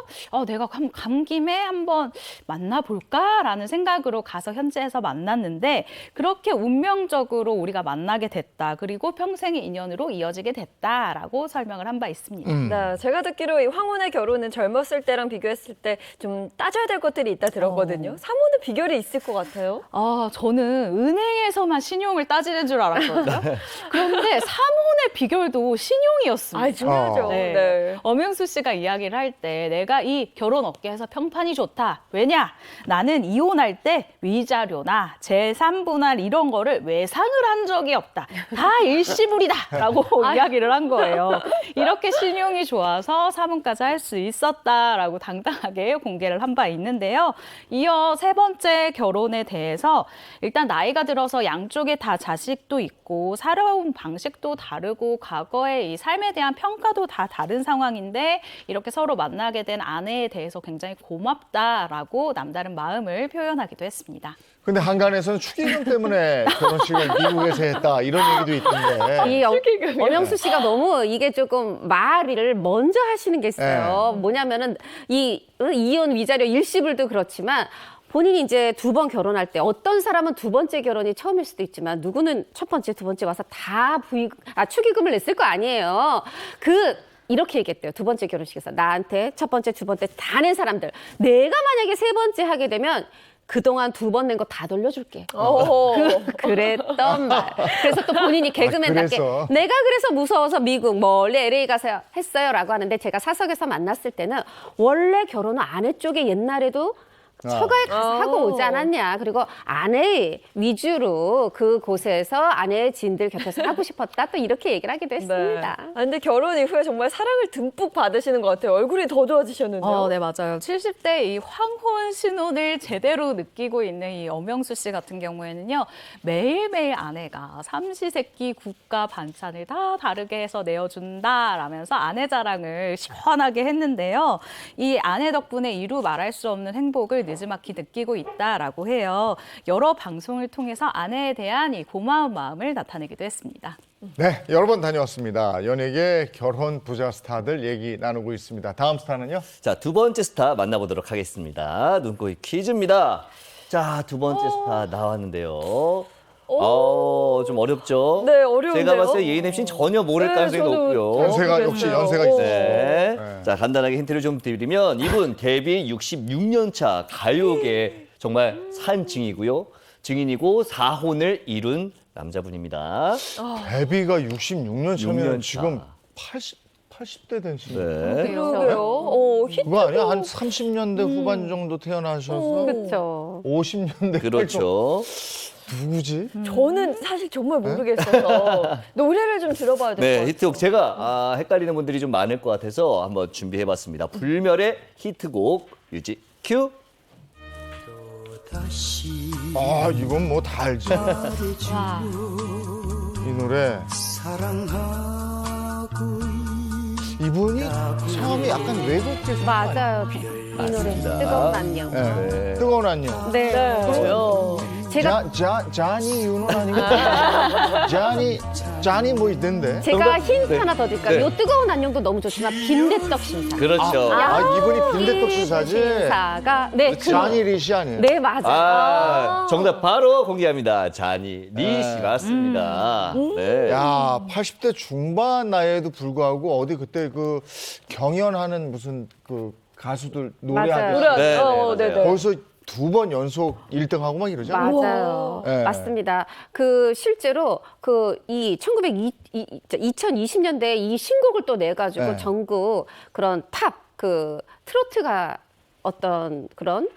내가 간 김에 한번 만나볼까라는 생각으로 가서 현지에서 만났는데 그렇게 운명적으로 우리가 만나게 됐다. 그리고 평생의 인연으로 이어지게 됐다라고 설명을 한 바 있습니다. 네, 제가 듣기로 이 황혼의 결혼은 젊었을 때랑 비교했을 때 좀 따져야 될 것들이 있다 들었거든요. 사모는 비결이 있을 것 같아요. 저는 은행에서만 신용을 따지는 줄 알았거든요. 그런데 사모의 비결도 신용이었습니다. 중요하죠. 네. 네. 엄영수 씨가 이야기를 할 때 내가 이 결혼 업계에서 평판이 좋다. 왜냐? 나는 이혼할 때 위자료나 재산분할 이런 거를 외상을 한 적이 없다. 다 일시불이다. 라고 이야기를 한 거예요. 이렇게 신용이 좋아서 사문까지 할 수 있었다라고 당당하게 공개를 한 바 있는데요. 이어 세 번째 결혼에 대해서 일단 나이가 들어서 양쪽에 다 자식도 있고 살아온 방식도 다르고 과거의 이 삶에 대한 평가도 다 다른 상황인데 이렇게 서로 만나게 된 아내에 대해서 굉장히 고맙다라고 남다른 마음을 표현하기도 했습니다. 근데 한간에서는 축의금 때문에 결혼식을 미국에서 했다 이런 얘기도 있던데. 이 엄영수 씨가 너무 이게 조금 말을 먼저 하시는 게 있어요. 뭐냐면은 이 이혼 위자료 일시불도 그렇지만 본인이 이제 두 번 결혼할 때 어떤 사람은 두 번째 결혼이 처음일 수도 있지만 누구는 첫 번째, 두 번째 와서 다 축의금을 냈을 거 아니에요. 이렇게 얘기했대요. 두 번째 결혼식에서 나한테 첫 번째, 두 번째 다 낸 사람들 내가 만약에 세 번째 하게 되면 그동안 두 번 낸 거 다 돌려줄게. 그랬던 말. 그래서 또 본인이 개그맨답게 내가 그래서 무서워서 미국 멀리 LA 가서 했어요라고 하는데 제가 사석에서 만났을 때는 원래 결혼은 아내 쪽에 옛날에도 처가에 가서 하고 오지 않았냐. 그리고 아내 위주로 그곳에서 아내의 지인들 곁에서 하고 싶었다. 또 이렇게 얘기를 하기도 했습니다. 네. 근데 결혼 이후에 정말 사랑을 듬뿍 받으시는 것 같아요. 얼굴이 더 좋아지셨는데요. 네, 맞아요. 70대 이 황혼 신혼을 제대로 느끼고 있는 이 엄영수 씨 같은 경우에는요. 매일매일 아내가 삼시세끼 국과 반찬을 다 다르게 해서 내어준다라면서 아내 자랑을 시원하게 했는데요. 이 아내 덕분에 이루 말할 수 없는 행복을 느지막이 느끼고 있다라고 해요. 여러 방송을 통해서 아내에 대한 이 고마운 마음을 나타내기도 했습니다. 네, 여러 번 다녀왔습니다. 연예계 결혼 부자 스타들 얘기 나누고 있습니다. 다음 스타는요? 자, 두 번째 스타 만나보도록 하겠습니다. 눈코입 퀴즈입니다. 자, 두 번째 스타 나왔는데요. 좀 어렵죠? 네, 어려운데요. 제가 봤을 때 예인 MC는 전혀 모를 가능성이 높고요. 연세가 역시 연세가 있어요. 네. 네. 자, 간단하게 힌트를 좀 드리면 이분 데뷔 66년 차 가요계 정말 산증이고요. 증인이고 4혼을 이룬 남자분입니다. 데뷔가 66년 차면 6년 차. 지금 80대 되시죠? 네. 그러게요. 그거 아니야? 한 30년대 후반 정도 태어나셔서 그렇죠. 50년대 그렇죠. 누구지? 저는 사실 정말 모르겠어서 노래를 좀 들어봐야 될 것 네, 같아요. 히트곡 제가 헷갈리는 분들이 좀 많을 것 같아서 한번 준비해봤습니다. 불멸의 히트곡 뮤직 큐. 이건 뭐 다 알지. 이 노래. 이분이 처음에 약간 외국계에서 맞아요. 이 노래 뜨거운 안녕. 네. 뜨거운 안녕. 네. 제가 자니 윤은 아니고 자니 뭐 있던데. 제가 힌트 네. 하나 더 드릴까요? 네. 요 뜨거운 안녕도 너무 좋지만 빈대떡 심사. 그렇죠. 이분이 빈대떡 심사지. 심사가 네, 자니 리시 아니에요? 네 맞아요. 정답 바로 공개합니다. 자니 리 씨 맞습니다. 네. 야, 80대 중반 나이에도 불구하고 어디 그때 그 경연하는 무슨 그 가수들 노래하는 맞아요. 네, 맞아요. 맞아요. 거기서 두 번 연속 1등하고 막 이러잖아요. 맞아요. 네. 맞습니다. 실제로 2020년대에 이 신곡을 또 내가지고 네. 전국 그런 탑 트로트가 어떤 그런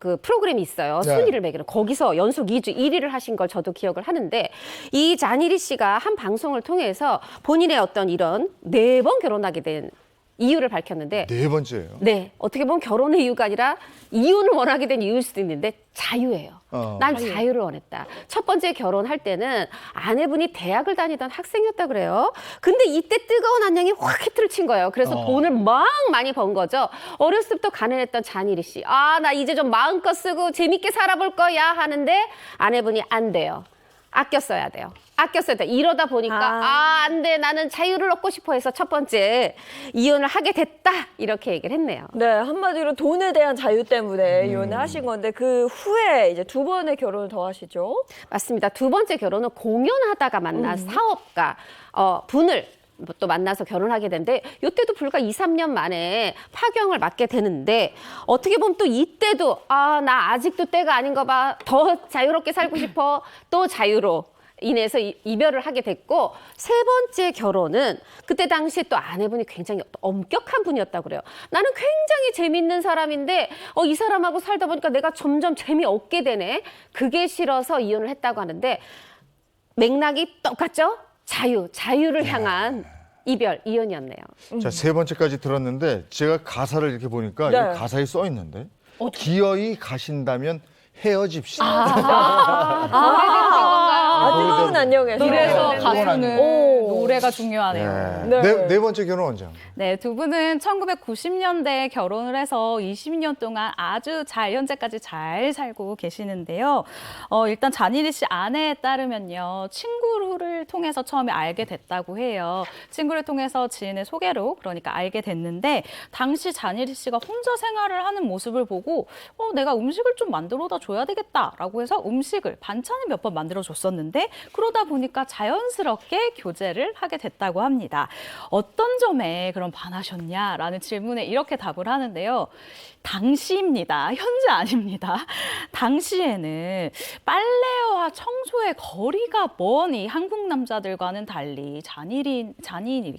그 프로그램이 있어요. 네. 순위를 매기는. 거기서 연속 2주 1위를 하신 걸 저도 기억을 하는데 이 잔일이 씨가 한 방송을 통해서 본인의 어떤 이런 4번 결혼하게 된 이유를 밝혔는데 네 번째예요. 네, 어떻게 보면 결혼의 이유가 아니라 이혼을 원하게 된 이유일 수도 있는데 자유예요. 난 자유를 원했다. 첫 번째 결혼할 때는 아내분이 대학을 다니던 학생이었다 그래요. 근데 이때 뜨거운 안녕이 확 히트를 친 거예요. 그래서 돈을 막 많이 번 거죠. 어렸을 때부터 가난했던 잔일이 씨. 아, 나 이제 좀 마음껏 쓰고 재밌게 살아볼 거야 하는데 아내분이 안 돼요. 아껴 써야 돼요. 아껴 써야 돼. 이러다 보니까 안 돼. 나는 자유를 얻고 싶어 해서 첫 번째 이혼을 하게 됐다. 이렇게 얘기를 했네요. 네, 한마디로 돈에 대한 자유 때문에 이혼을 하신 건데 그 후에 이제 2번의 결혼을 더 하시죠. 맞습니다. 두 번째 결혼은 공연하다가 만난 사업가 분을 또 만나서 결혼하게 되는데 이때도 불과 2, 3년 만에 파경을 맞게 되는데 어떻게 보면 또 이때도 나 아직도 때가 아닌가 봐. 더 자유롭게 살고 싶어. 또 자유로 인해서 이별을 하게 됐고 세 번째 결혼은 그때 당시에 또 아내분이 굉장히 엄격한 분이었다고 그래요. 나는 굉장히 재밌는 사람인데 이 사람하고 살다 보니까 내가 점점 재미없게 되네. 그게 싫어서 이혼을 했다고 하는데 맥락이 똑같죠? 자유를 향한 이혼이었네요. 자, 세 번째까지 들었는데 제가 가사를 이렇게 보니까 네. 이 가사에 써 있는데 기어이 가신다면 헤어집시다. 오래된 건가요? 뜨거운 안녕에서. 그래서 네. 가수는 오. 노래가 중요하네요. 네. 네 번째 결혼 언제? 네, 두 분은 1990년대에 결혼을 해서 20년 동안 아주 현재까지 잘 살고 계시는데요. 일단 잔일이 씨 아내에 따르면요. 친구를 통해서 처음에 알게 됐다고 해요. 친구를 통해서 지인의 소개로 그러니까 알게 됐는데 당시 잔일이 씨가 혼자 생활을 하는 모습을 보고 내가 음식을 좀 만들어다 줘야 되겠다라고 해서 반찬을 몇 번 만들어 줬었는데 그러다 보니까 자연스럽게 교제를 하게 됐다고 합니다. 어떤 점에 그럼 반하셨냐라는 질문에 이렇게 답을 하는데요. 당시입니다. 현재 아닙니다. 당시에는 빨래와 청소의 거리가 먼 이 한국 남자들과는 달리 잔일이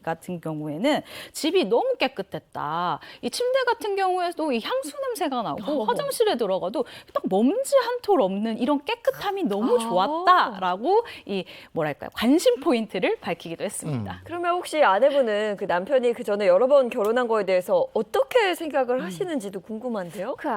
같은 경우에는 집이 너무 깨끗했다. 이 침대 같은 경우에도 이 향수 냄새가 나고 화장실에 들어가도 딱 먼지 한 톨 없는 이런 깨끗함이 너무 좋았다라고 관심 포인트를 밝히기도 했습니다. 그러면 혹시 아내분은 그 남편이 그 전에 여러 번 결혼한 거에 대해서 어떻게 생각을 하시는지도 궁금한데요. 그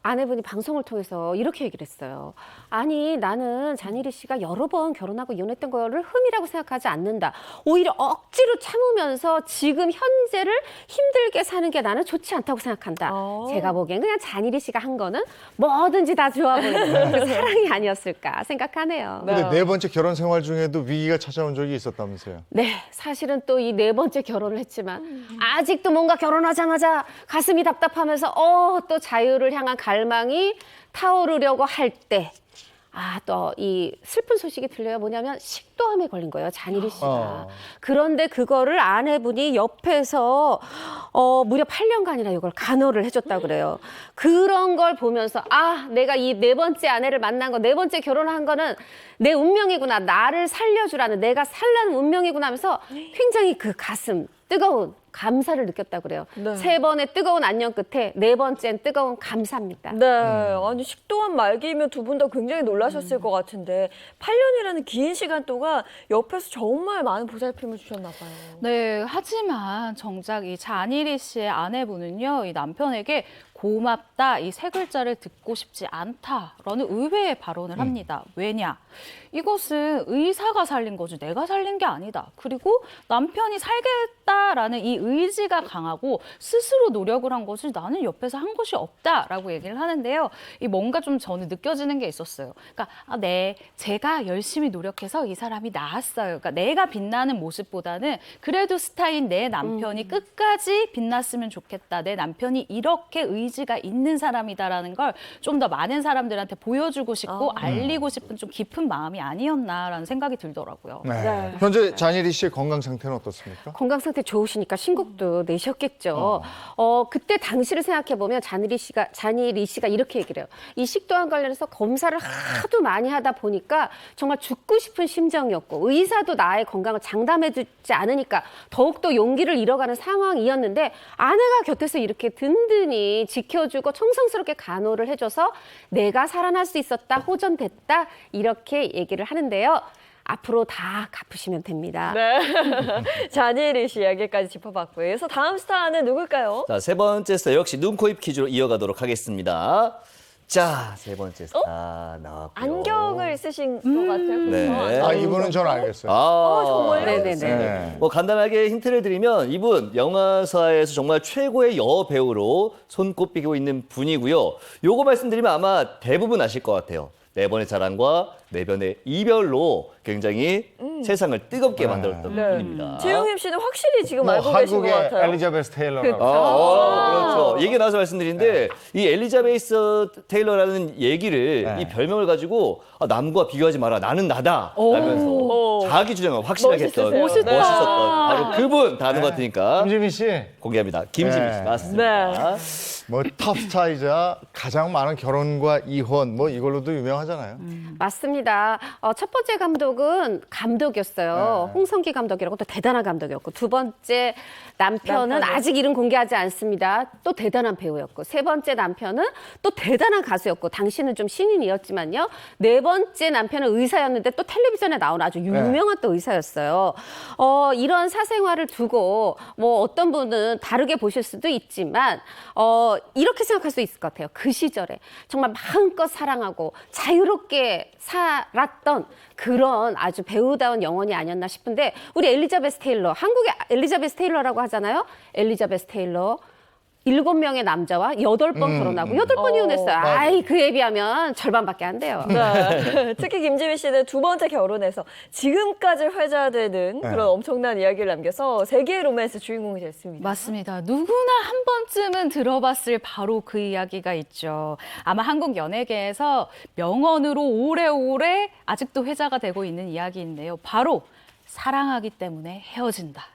아내분이 방송을 통해서 이렇게 얘기를 했어요. 아니 나는 잔일이 씨가 여러 번 결혼하고 이혼했던 거를 흠이라고 생각하지 않는다. 오히려 억지로 참으면서 지금 현재를 힘들게 사는 게 나는 좋지 않다고 생각한다. 제가 보기엔 그냥 잔일이 씨가 한 거는 뭐든지 다 좋아 보이는 그 사랑이 아니었을까 생각하네요. 근데 네 번째 결혼 생활 중에도 위기가 찾아온 적이 있었다면서요? 네, 사실은 또 이 네 번째 결혼을 했지만 아직도 뭔가 결혼하자마자 가슴이 답답하면서 또 자유를 향한 갈망이 타오르려고 할 때 또 이 슬픈 소식이 들려요. 뭐냐면 식도암에 걸린 거예요. 잔일이 씨가. 그런데 그거를 아내분이 옆에서 무려 8년간이나 이걸 간호를 해줬다고 그래요. 그런 걸 보면서 내가 이 네 번째 아내를 만난 거, 네 번째 결혼한 거는 내 운명이구나. 나를 살려주라는 내가 살라는 운명이구나 하면서 굉장히 그 가슴 뜨거운 감사를 느꼈다고 그래요. 네. 세 번의 뜨거운 안녕 끝에 네 번째는 뜨거운 감사입니다. 네, 아니 식도암 말기이면 두 분 다 굉장히 놀라셨을 것 같은데 8년이라는 긴 시간 동안 옆에서 정말 많은 보살핌을 주셨나 봐요. 네, 하지만 정작 이 잔일이 씨의 아내분은요, 이 남편에게 고맙다 이 세 글자를 듣고 싶지 않다라는 의외의 발언을 합니다. 왜냐? 이것은 의사가 살린 거지 내가 살린 게 아니다. 그리고 남편이 살겠다라는 이 의지가 강하고 스스로 노력을 한 거지 나는 옆에서 한 것이 없다라고 얘기를 하는데요. 이 뭔가 좀 저는 느껴지는 게 있었어요. 그러니까 제가 열심히 노력해서 이 사람이 나았어요. 그러니까 내가 빛나는 모습보다는 그래도 스타인 내 남편이 끝까지 빛났으면 좋겠다. 내 남편이 이렇게 의지가 있는 사람이다라는 걸 좀 더 많은 사람들한테 보여주고 싶고 알리고 싶은 좀 깊은 마음이 사람이 아니었나라는 생각이 들더라고요. 네. 현재 잔예리 씨의 건강 상태는 어떻습니까? 건강 상태 좋으시니까 신곡도 내셨겠죠. 그때 당시를 생각해 보면 잔예리 씨가 이렇게 얘기를 해요. 이 식도암 관련해서 검사를 하도 많이 하다 보니까 정말 죽고 싶은 심정이었고 의사도 나의 건강을 장담해주지 않으니까 더욱더 용기를 잃어가는 상황이었는데 아내가 곁에서 이렇게 든든히 지켜주고 청성스럽게 간호를 해줘서 내가 살아날 수 있었다, 호전됐다 이렇게 얘기를 하는데요. 앞으로 다 갚으시면 됩니다. 네. 잔예리 씨 이야기까지 짚어봤고요. 그래서 다음 스타는 누굴까요? 자, 세 번째 스타 역시 눈, 코, 입 퀴즈로 이어가도록 하겠습니다. 자, 세 번째 스타 나왔고요. 안경을 쓰신 것 같아요. 네. 아, 이분은 저는 알겠어요. 정말요? 네네네. 네. 뭐 간단하게 힌트를 드리면 이분 영화사에서 정말 최고의 여배우로 손꼽히고 있는 분이고요. 요거 말씀드리면 아마 대부분 아실 것 같아요. 네 번의 사랑과 네 번의 이별로 굉장히 세상을 뜨겁게 만들었던 분입니다. 지용임 씨는 확실히 지금 뭐 알고 계신 것 한국의 같아요. 엘리자베스 테일러라고. 그렇죠. 얘기 나와서 말씀드리는데 이 엘리자베스 테일러라는 얘기를 네. 이 별명을 가지고 남과 비교하지 마라. 나는 나다. 라면서 자기 주장을 확실하게 했던 멋있었던 바로 그분 다른 것 같으니까 김지민 씨, 공개합니다. 김지민 씨 네. 맞습니다. 뭐 탑스타이자 가장 많은 결혼과 이혼 뭐 이걸로도 유명하잖아요. 맞습니다. 첫 번째 감독은 감독이었어요. 홍성기 감독이라고 또 대단한 감독이었고 두 번째 남편은 아직 이름 공개하지 않습니다. 또 대단한 배우였고 세 번째 남편은 또 대단한 가수였고 당시는 좀 신인이었지만요. 네 번째 남편은 의사였는데 또 텔레비전에 나온 아주 유명한 또 의사였어요. 이런 사생활을 두고 뭐 어떤 분은 다르게 보실 수도 있지만 이렇게 생각할 수 있을 것 같아요. 그 시절에 정말 마음껏 사랑하고 자유롭게 살았던 그런 아주 배우다운 영혼이 아니었나 싶은데 우리 엘리자베스 테일러, 한국의 엘리자베스 테일러라고 하잖아요. 엘리자베스 테일러 7명의 남자와 8번 결혼하고 8번 이혼했어요. 아이, 그에 비하면 절반밖에 안 돼요. 네. 특히 김지민 씨는 두 번째 결혼해서 지금까지 회자되는 그런 엄청난 이야기를 남겨서 세계의 로맨스 주인공이 됐습니다. 맞습니다. 누구나 한 번쯤은 들어봤을 바로 그 이야기가 있죠. 아마 한국 연예계에서 명언으로 오래오래 아직도 회자가 되고 있는 이야기인데요. 바로 사랑하기 때문에 헤어진다.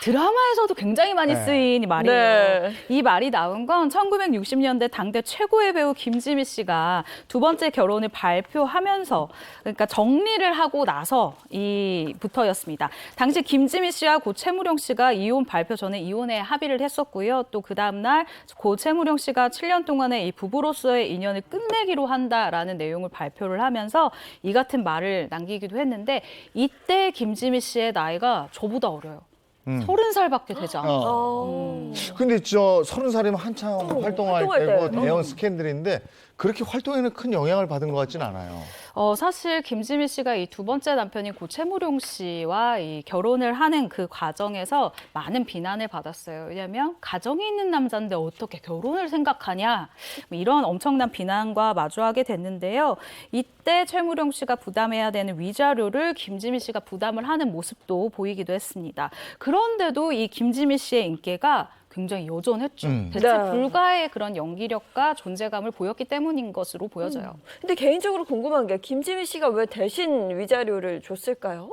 드라마에서도 굉장히 많이 쓰인 말이에요. 네. 이 말이 나온 건 1960년대 당대 최고의 배우 김지미 씨가 두 번째 결혼을 발표하면서 그러니까 정리를 하고 나서부터였습니다. 당시 김지미 씨와 고 최무룡 씨가 이혼 발표 전에 이혼에 합의를 했었고요. 또 그 다음 날 고 최무룡 씨가 7년 동안의 이 부부로서의 인연을 끝내기로 한다라는 내용을 발표를 하면서 이 같은 말을 남기기도 했는데 이때 김지미 씨의 나이가 저보다 어려요. 30살밖에 되지 않아요. 근데 저 30살이면 한참 활동할 활동할 때고 때. 대형 스캔들인데 그렇게 활동에는 큰 영향을 받은 것 같진 않아요. 사실 김지미 씨가 이 두 번째 남편인 고 최무룡 씨와 이 결혼을 하는 그 과정에서 많은 비난을 받았어요. 왜냐하면 가정이 있는 남자인데 어떻게 결혼을 생각하냐 이런 엄청난 비난과 마주하게 됐는데요. 이때 최무룡 씨가 부담해야 되는 위자료를 김지미 씨가 부담을 하는 모습도 보이기도 했습니다. 그런데도 이 김지미 씨의 인기가 굉장히 여전했죠. 대체 네. 불가의 그런 연기력과 존재감을 보였기 때문인 것으로 보여져요. 근데 개인적으로 궁금한 게 김지민 씨가 왜 대신 위자료를 줬을까요?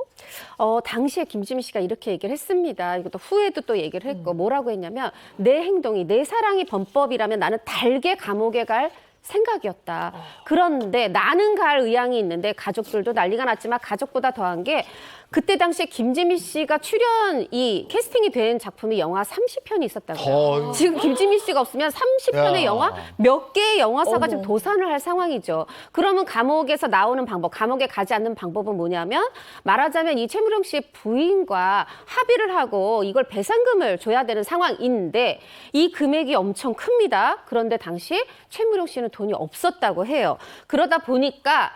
당시에 김지민 씨가 이렇게 얘기를 했습니다. 이것도 후에도 또 얘기를 했고 뭐라고 했냐면 내 행동이 내 사랑이 범법이라면 나는 달게 감옥에 갈 생각이었다. 그런데 나는 갈 의향이 있는데 가족들도 난리가 났지만 가족보다 더한 게 그때 당시에 김지민 씨가 출연이 캐스팅이 된 작품이 영화 30편이 있었다고요. 지금 김지민 씨가 없으면 30편의 야. 영화 몇 개의 영화사가 지금 도산을 할 상황이죠. 그러면 감옥에서 나오는 방법, 감옥에 가지 않는 방법은 뭐냐면 말하자면 이 최무룡 씨의 부인과 합의를 하고 이걸 배상금을 줘야 되는 상황인데 이 금액이 엄청 큽니다. 그런데 당시 최무룡 씨는 돈이 없었다고 해요. 그러다 보니까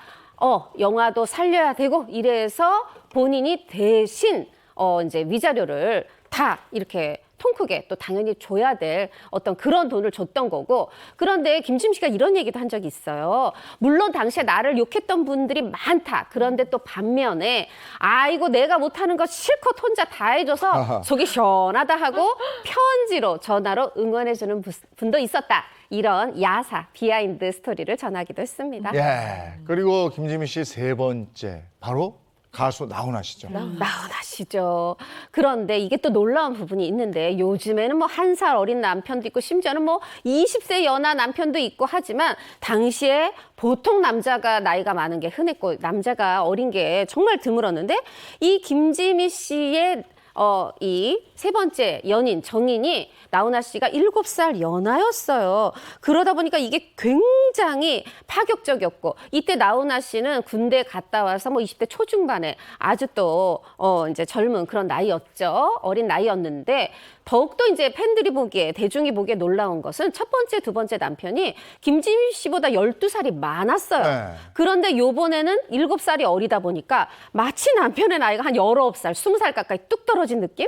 영화도 살려야 되고 이래서 본인이 대신 이제 위자료를 다 이렇게 통 크게 또 당연히 줘야 될 어떤 그런 돈을 줬던 거고 그런데 김지민 씨가 이런 얘기도 한 적이 있어요. 물론 당시에 나를 욕했던 분들이 많다. 그런데 또 반면에 아이고 내가 못하는 거 실컷 혼자 다 해줘서 속이 시원하다 하고 편지로 전화로 응원해주는 분도 있었다. 이런 야사, 비하인드 스토리를 전하기도 했습니다. 예. 그리고 김지미 씨 세 번째 바로 가수 나훈아 씨죠. 나훈아 씨죠. 그런데 이게 또 놀라운 부분이 있는데 요즘에는 뭐 1살 어린 남편도 있고 심지어는 뭐 20세 연하 남편도 있고 하지만 당시에 보통 남자가 나이가 많은 게 흔했고 남자가 어린 게 정말 드물었는데 이 김지미 씨의 이 세 번째 연인 정인이 나훈아 씨가 7살 연하였어요. 그러다 보니까 이게 굉장히 파격적이었고 이때 나훈아 씨는 군대 갔다 와서 뭐 20대 초중반에 아주 또 이제 젊은 그런 나이였죠. 어린 나이였는데 더욱더 이제 팬들이 보기에 대중이 보기에 놀라운 것은 첫 번째, 두 번째 남편이 김지미 씨보다 12살이 많았어요. 네. 그런데 요번에는 7살이 어리다 보니까 마치 남편의 나이가 한 19살, 20살 가까이 뚝 떨어진 느낌?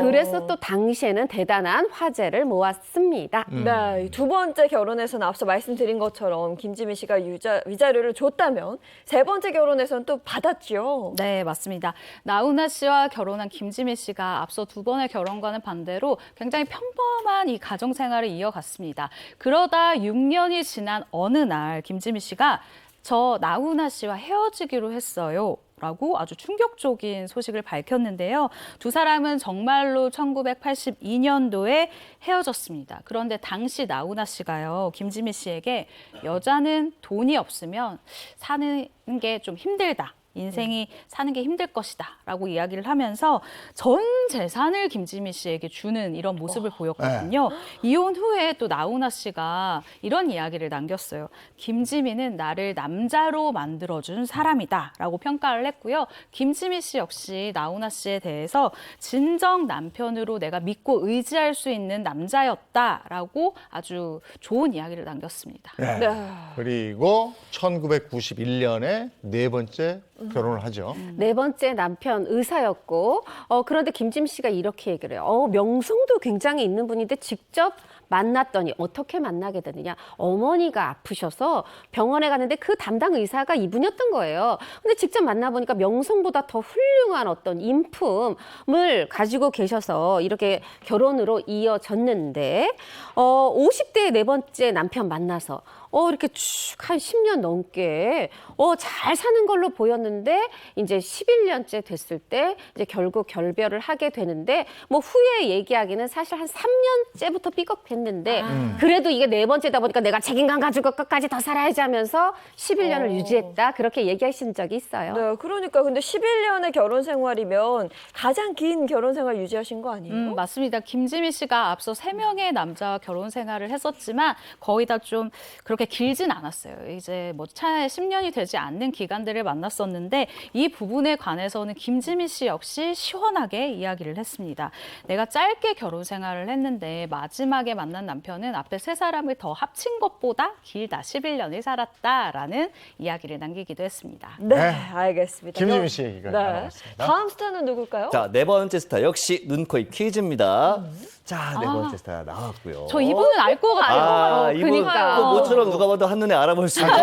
그래서 또 당시에는 대단한 화제를 모았습니다. 네, 두 번째 결혼에서는 앞서 말씀드린 것처럼 김지미 씨가 위자료를 줬다면 세 번째 결혼에서는 또 받았죠. 네, 맞습니다. 나훈아 씨와 결혼한 김지미 씨가 앞서 두 번의 결혼과는 반대로 굉장히 평범한 이 가정 생활을 이어갔습니다. 그러다 6년이 지난 어느 날 김지미 씨가 저 나훈아 씨와 헤어지기로 했어요. 라고 아주 충격적인 소식을 밝혔는데요. 두 사람은 정말로 1982년도에 헤어졌습니다. 그런데 당시 나훈아 씨가요, 김지미 씨에게 여자는 돈이 없으면 사는 게 좀 힘들다. 인생이 사는 게 힘들 것이다 라고 이야기를 하면서 전 재산을 김지미 씨에게 주는 이런 모습을 보였거든요. 이혼 후에 또 나훈아 씨가 이런 이야기를 남겼어요. 김지미는 나를 남자로 만들어준 사람이다 라고 평가를 했고요. 김지미 씨 역시 나훈아 씨에 대해서 진정 남편으로 내가 믿고 의지할 수 있는 남자였다라고 아주 좋은 이야기를 남겼습니다. 네. 그리고 1991년에 네 번째 결혼을 하죠. 네 번째 남편 의사였고 그런데 김지미 씨가 이렇게 얘기를 해요. 명성도 굉장히 있는 분인데 직접 만났더니 어떻게 만나게 되느냐. 어머니가 아프셔서 병원에 갔는데 그 담당 의사가 이분이었던 거예요. 근데 직접 만나보니까 명성보다 더 훌륭한 어떤 인품을 가지고 계셔서 이렇게 결혼으로 이어졌는데 50대의 네 번째 남편 만나서 이렇게 쭉 한 10년 넘게 잘 사는 걸로 보였는데 이제 11년째 됐을 때 이제 결국 결별을 하게 되는데 뭐 후에 얘기하기는 사실 한 3년째부터 삐걱했는데 그래도 이게 네 번째다 보니까 내가 책임감 가지고 끝까지 더 살아야지 하면서 11년을 유지했다 그렇게 얘기하신 적이 있어요. 네, 그러니까 근데 11년의 결혼 생활이면 가장 긴 결혼 생활 유지하신 거 아니에요? 맞습니다. 김지미 씨가 앞서 3명의 남자와 결혼 생활을 했었지만 거의 다 좀 그렇게 길진 않았어요. 이제 뭐 차에 10년이 되지 않는 기간들을 만났었는데 이 부분에 관해서는 김지미 씨 역시 시원하게 이야기를 했습니다. 내가 짧게 결혼 생활을 했는데 마지막에 만난 남편은 앞에 세 사람을 더 합친 것보다 길다. 11년을 살았다라는 이야기를 남기기도 했습니다. 네, 알겠습니다. 김지미 씨 얘기가 네. 나왔습니다. 다음 스타는 누굴까요? 자, 네 번째 스타 역시 눈, 코, 입 퀴즈입니다. 자, 네 번째 스타 나왔고요. 저 이분은 알 것 같아요. 이분 그러니까요. 뭐 모처럼 누가 봐도 한눈에 알아볼 수 있는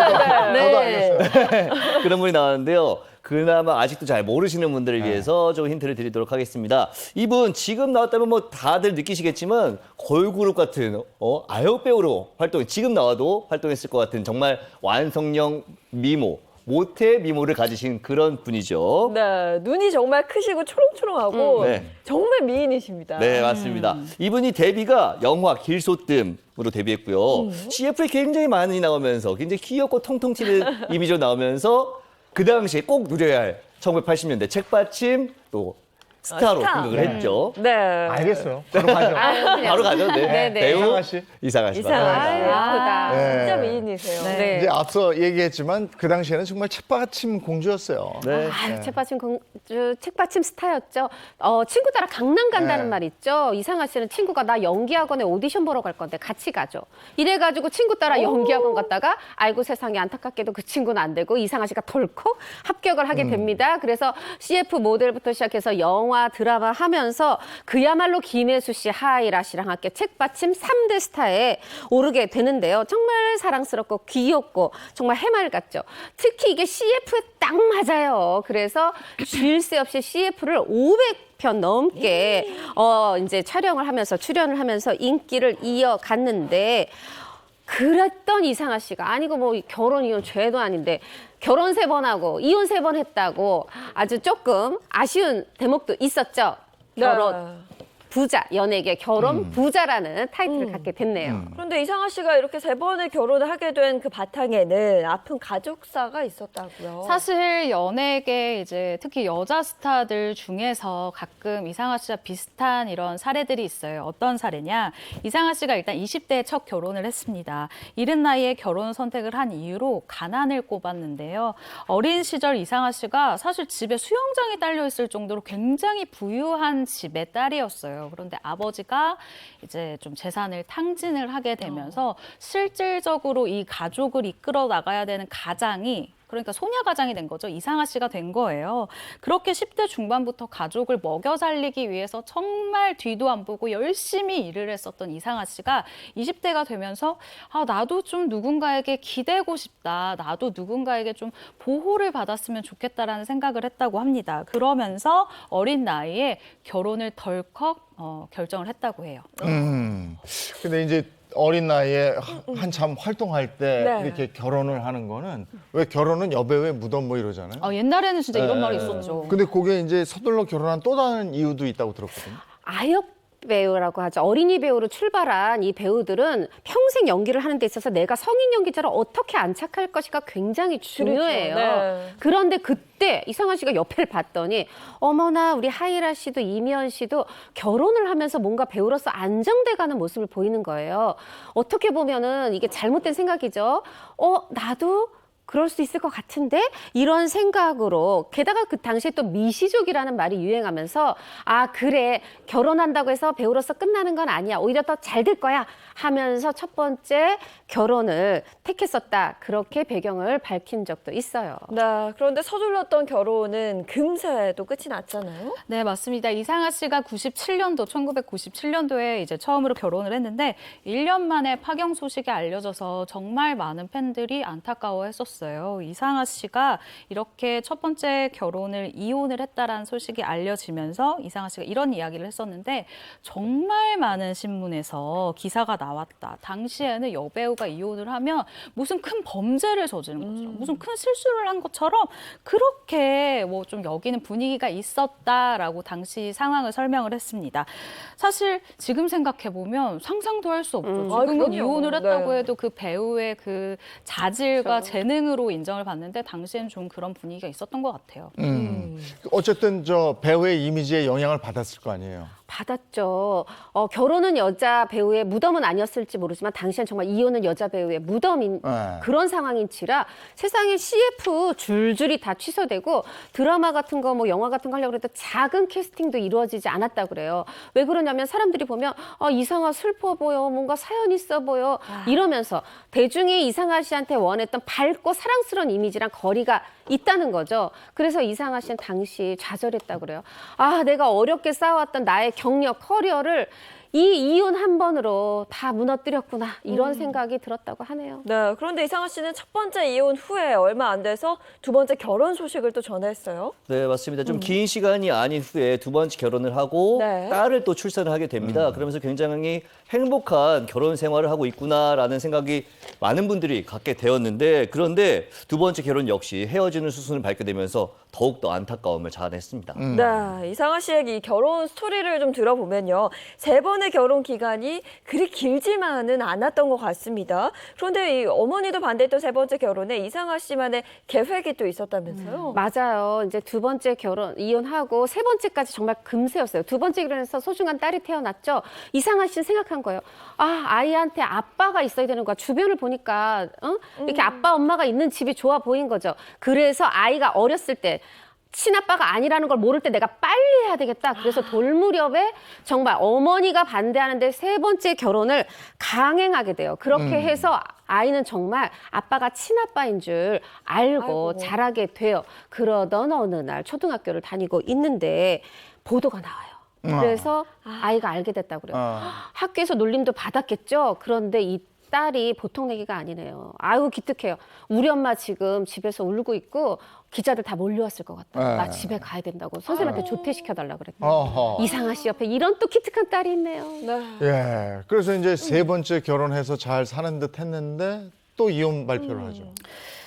네. 그런 분이 나왔는데요. 그나마 아직도 잘 모르시는 분들을 위해서 좀 힌트를 드리도록 하겠습니다. 이분 지금 나왔다면 뭐 다들 느끼시겠지만 걸그룹 같은 아역 배우로 지금 나와도 활동했을 것 같은 정말 완성형 미모. 모태 미모를 가지신 그런 분이죠. 네, 눈이 정말 크시고 초롱초롱하고 네. 정말 미인이십니다. 네, 맞습니다. 이분이 데뷔가 영화 길소뜸으로 데뷔했고요. CF에 굉장히 많이 나오면서 굉장히 귀엽고 통통 튀는 이미지로 나오면서 그 당시에 꼭 누려야 할 1980년대 책받침 또 스타로 스타. 등극을 했죠. 네. 알겠어요. 바로 가죠. 바로 가죠. 네. 네. 배우 이상하 씨. 이상하 씨. 이상하 맞습니다. 예쁘다. 네. 진짜 미인이세요. 네. 이제 앞서 얘기했지만 그 당시에는 정말 책받침 공주였어요. 네. 책받침 스타였죠. 친구 따라 강남 간다는 네. 말 있죠. 이상하 씨는 친구가 나 연기학원에 오디션 보러 갈 건데 같이 가죠. 이래가지고 친구 따라 연기학원 갔다가 아이고 세상에 안타깝게도 그 친구는 안 되고 이상하 씨가 덜컥 합격을 하게 됩니다. 그래서 CF 모델부터 시작해서 영화, 드라마 하면서 그야말로 김혜수 씨, 하이라 씨랑 함께 책받침 3대 스타에 오르게 되는데요. 정말 사랑스럽고 귀엽고 정말 해맑았죠. 특히 이게 CF에 딱 맞아요. 그래서 쉴 새 없이 CF를 500편 넘게 이제 촬영을 하면서 출연을 하면서 인기를 이어갔는데 그랬던 이상아 씨가 아니고 뭐 결혼 이혼 죄도 아닌데 결혼 3번 하고 이혼 3번 했다고 아주 조금 아쉬운 대목도 있었죠. 결혼 부자, 연예계 결혼 부자라는 타이틀을 갖게 됐네요. 그런데 이상아 씨가 이렇게 3번의 결혼을 하게 된 그 바탕에는 아픈 가족사가 있었다고요. 사실 연예계 이제 특히 여자 스타들 중에서 가끔 이상아 씨와 비슷한 이런 사례들이 있어요. 어떤 사례냐? 이상아 씨가 일단 20대에 첫 결혼을 했습니다. 이른 나이에 결혼 선택을 한 이유로 가난을 꼽았는데요. 어린 시절 이상아 씨가 사실 집에 수영장이 딸려 있을 정도로 굉장히 부유한 집의 딸이었어요. 그런데 아버지가 이제 좀 재산을 탕진을 하게 되면서 실질적으로 이 가족을 이끌어 나가야 되는 가장이 그러니까 소녀 가장이 된 거죠. 이상아 씨가 된 거예요. 그렇게 10대 중반부터 가족을 먹여 살리기 위해서 정말 뒤도 안 보고 열심히 일을 했었던 이상아 씨가 20대가 되면서 나도 좀 누군가에게 기대고 싶다. 나도 누군가에게 좀 보호를 받았으면 좋겠다라는 생각을 했다고 합니다. 그러면서 어린 나이에 결혼을 덜컥 결정을 했다고 해요. 근데 이제 어린 나이에 한참 활동할 때 이렇게 결혼을 하는 거는 왜 결혼은 여배우의 무덤 뭐 이러잖아요. 옛날에는 진짜 이런 말이 있었죠. 근데 그게 이제 서둘러 결혼한 또 다른 이유도 있다고 들었거든요. 아역 배우라고 하죠. 어린이 배우로 출발한 이 배우들은 평생 연기를 하는 데 있어서 내가 성인 연기자로 어떻게 안착할 것인가 굉장히 중요해요. 네. 그런데 그때 이상아 씨가 옆을 봤더니 어머나 우리 하이라 씨도 이미연 씨도 결혼을 하면서 뭔가 배우로서 안정돼가는 모습을 보이는 거예요. 어떻게 보면은 이게 잘못된 생각이죠. 나도 그럴 수 있을 것 같은데? 이런 생각으로 게다가 그 당시에 또 미시족이라는 말이 유행하면서 그래 결혼한다고 해서 배우로서 끝나는 건 아니야. 오히려 더 잘 될 거야 하면서 첫 번째 결혼을 택했었다. 그렇게 배경을 밝힌 적도 있어요. 네, 그런데 서둘렀던 결혼은 금세 또 끝이 났잖아요. 네, 맞습니다. 이상아 씨가 1997년도에 이제 처음으로 결혼을 했는데 1년 만에 파경 소식이 알려져서 정말 많은 팬들이 안타까워했었어요. 이상아 씨가 이렇게 첫 번째 결혼을 이혼을 했다라는 소식이 알려지면서 이상아 씨가 이런 이야기를 했었는데 정말 많은 신문에서 기사가 나왔다. 당시에는 여배우가 이혼을 하면 무슨 큰 범죄를 저지른 것처럼 무슨 큰 실수를 한 것처럼 그렇게 뭐 좀 여기는 분위기가 있었다라고 당시 상황을 설명을 했습니다. 사실 지금 생각해보면 상상도 할 수 없죠. 지금은 그럼요. 이혼을 했다고 네. 해도 그 배우의 그 자질과 재능으로 인정을 받는데 당시엔 좀 그런 분위기가 있었던 것 같아요. 어쨌든 저 배우의 이미지에 영향을 받았을 거 아니에요. 받았죠. 결혼은 여자 배우의 무덤은 아니었을지 모르지만 당시엔 정말 이혼은 여자 배우의 무덤인 그런 상황인지라 세상에 CF 줄줄이 다 취소되고 드라마 같은 거 뭐 영화 같은 거 하려고 해도 작은 캐스팅도 이루어지지 않았다 그래요. 왜 그러냐면 사람들이 보면 이상아 슬퍼 보여, 뭔가 사연 있어 보여 이러면서 대중이 이상아 씨한테 원했던 밝고 사랑스러운 이미지랑 거리가 있다는 거죠. 그래서 이상아 씨는 당시 좌절했다고 그래요. 내가 어렵게 쌓아왔던 나의 경력, 커리어를 이 이혼 한 번으로 다 무너뜨렸구나 이런 생각이 들었다고 하네요. 네, 그런데 이상아 씨는 첫 번째 이혼 후에 얼마 안 돼서 두 번째 결혼 소식을 또 전했어요. 네, 맞습니다. 좀 긴 시간이 아닌 후에 두 번째 결혼을 하고 네. 딸을 또 출산을 하게 됩니다. 그러면서 굉장히 행복한 결혼 생활을 하고 있구나라는 생각이 많은 분들이 갖게 되었는데 그런데 두 번째 결혼 역시 헤어지는 수순을 밟게 되면서 더욱더 안타까움을 자아냈습니다. 네, 이상아 씨의 이 결혼 스토리를 좀 들어보면요. 3번의 결혼 기간이 그리 길지만은 않았던 것 같습니다. 그런데 이 어머니도 반대했던 3번째 결혼에 이상아 씨만의 계획이 또 있었다면서요? 맞아요. 이제 두 번째 결혼, 이혼하고 세 번째까지 정말 금세였어요. 두 번째 결혼해서 소중한 딸이 태어났죠. 이상아 씨는 생각한 거예요. 아이한테 아빠가 있어야 되는 거야. 주변을 보니까 이렇게 아빠, 엄마가 있는 집이 좋아 보인 거죠. 그래서 아이가 어렸을 때 친아빠가 아니라는 걸 모를 때 내가 빨리 해야 되겠다. 그래서 돌무렵에 정말 어머니가 반대하는데 세 번째 결혼을 강행하게 돼요. 그렇게 해서 아이는 정말 아빠가 친아빠인 줄 알고 자라게 돼요. 그러던 어느 날 초등학교를 다니고 있는데 보도가 나와요. 그래서 아이가 알게 됐다고 그래요. 학교에서 놀림도 받았겠죠. 그런데 이 딸이 보통 내기가 아니네요. 아이고 기특해요. 우리 엄마 지금 집에서 울고 있고 기자들 다 몰려왔을 것 같다. 네. 나 집에 가야 된다고 선생님한테 조퇴시켜달라 그랬더니 어허. 이상아 씨 옆에 이런 또 기특한 딸이 있네요. 예. 그래서 이제 세 번째 결혼해서 잘 사는 듯 했는데 또 이혼 발표를 하죠.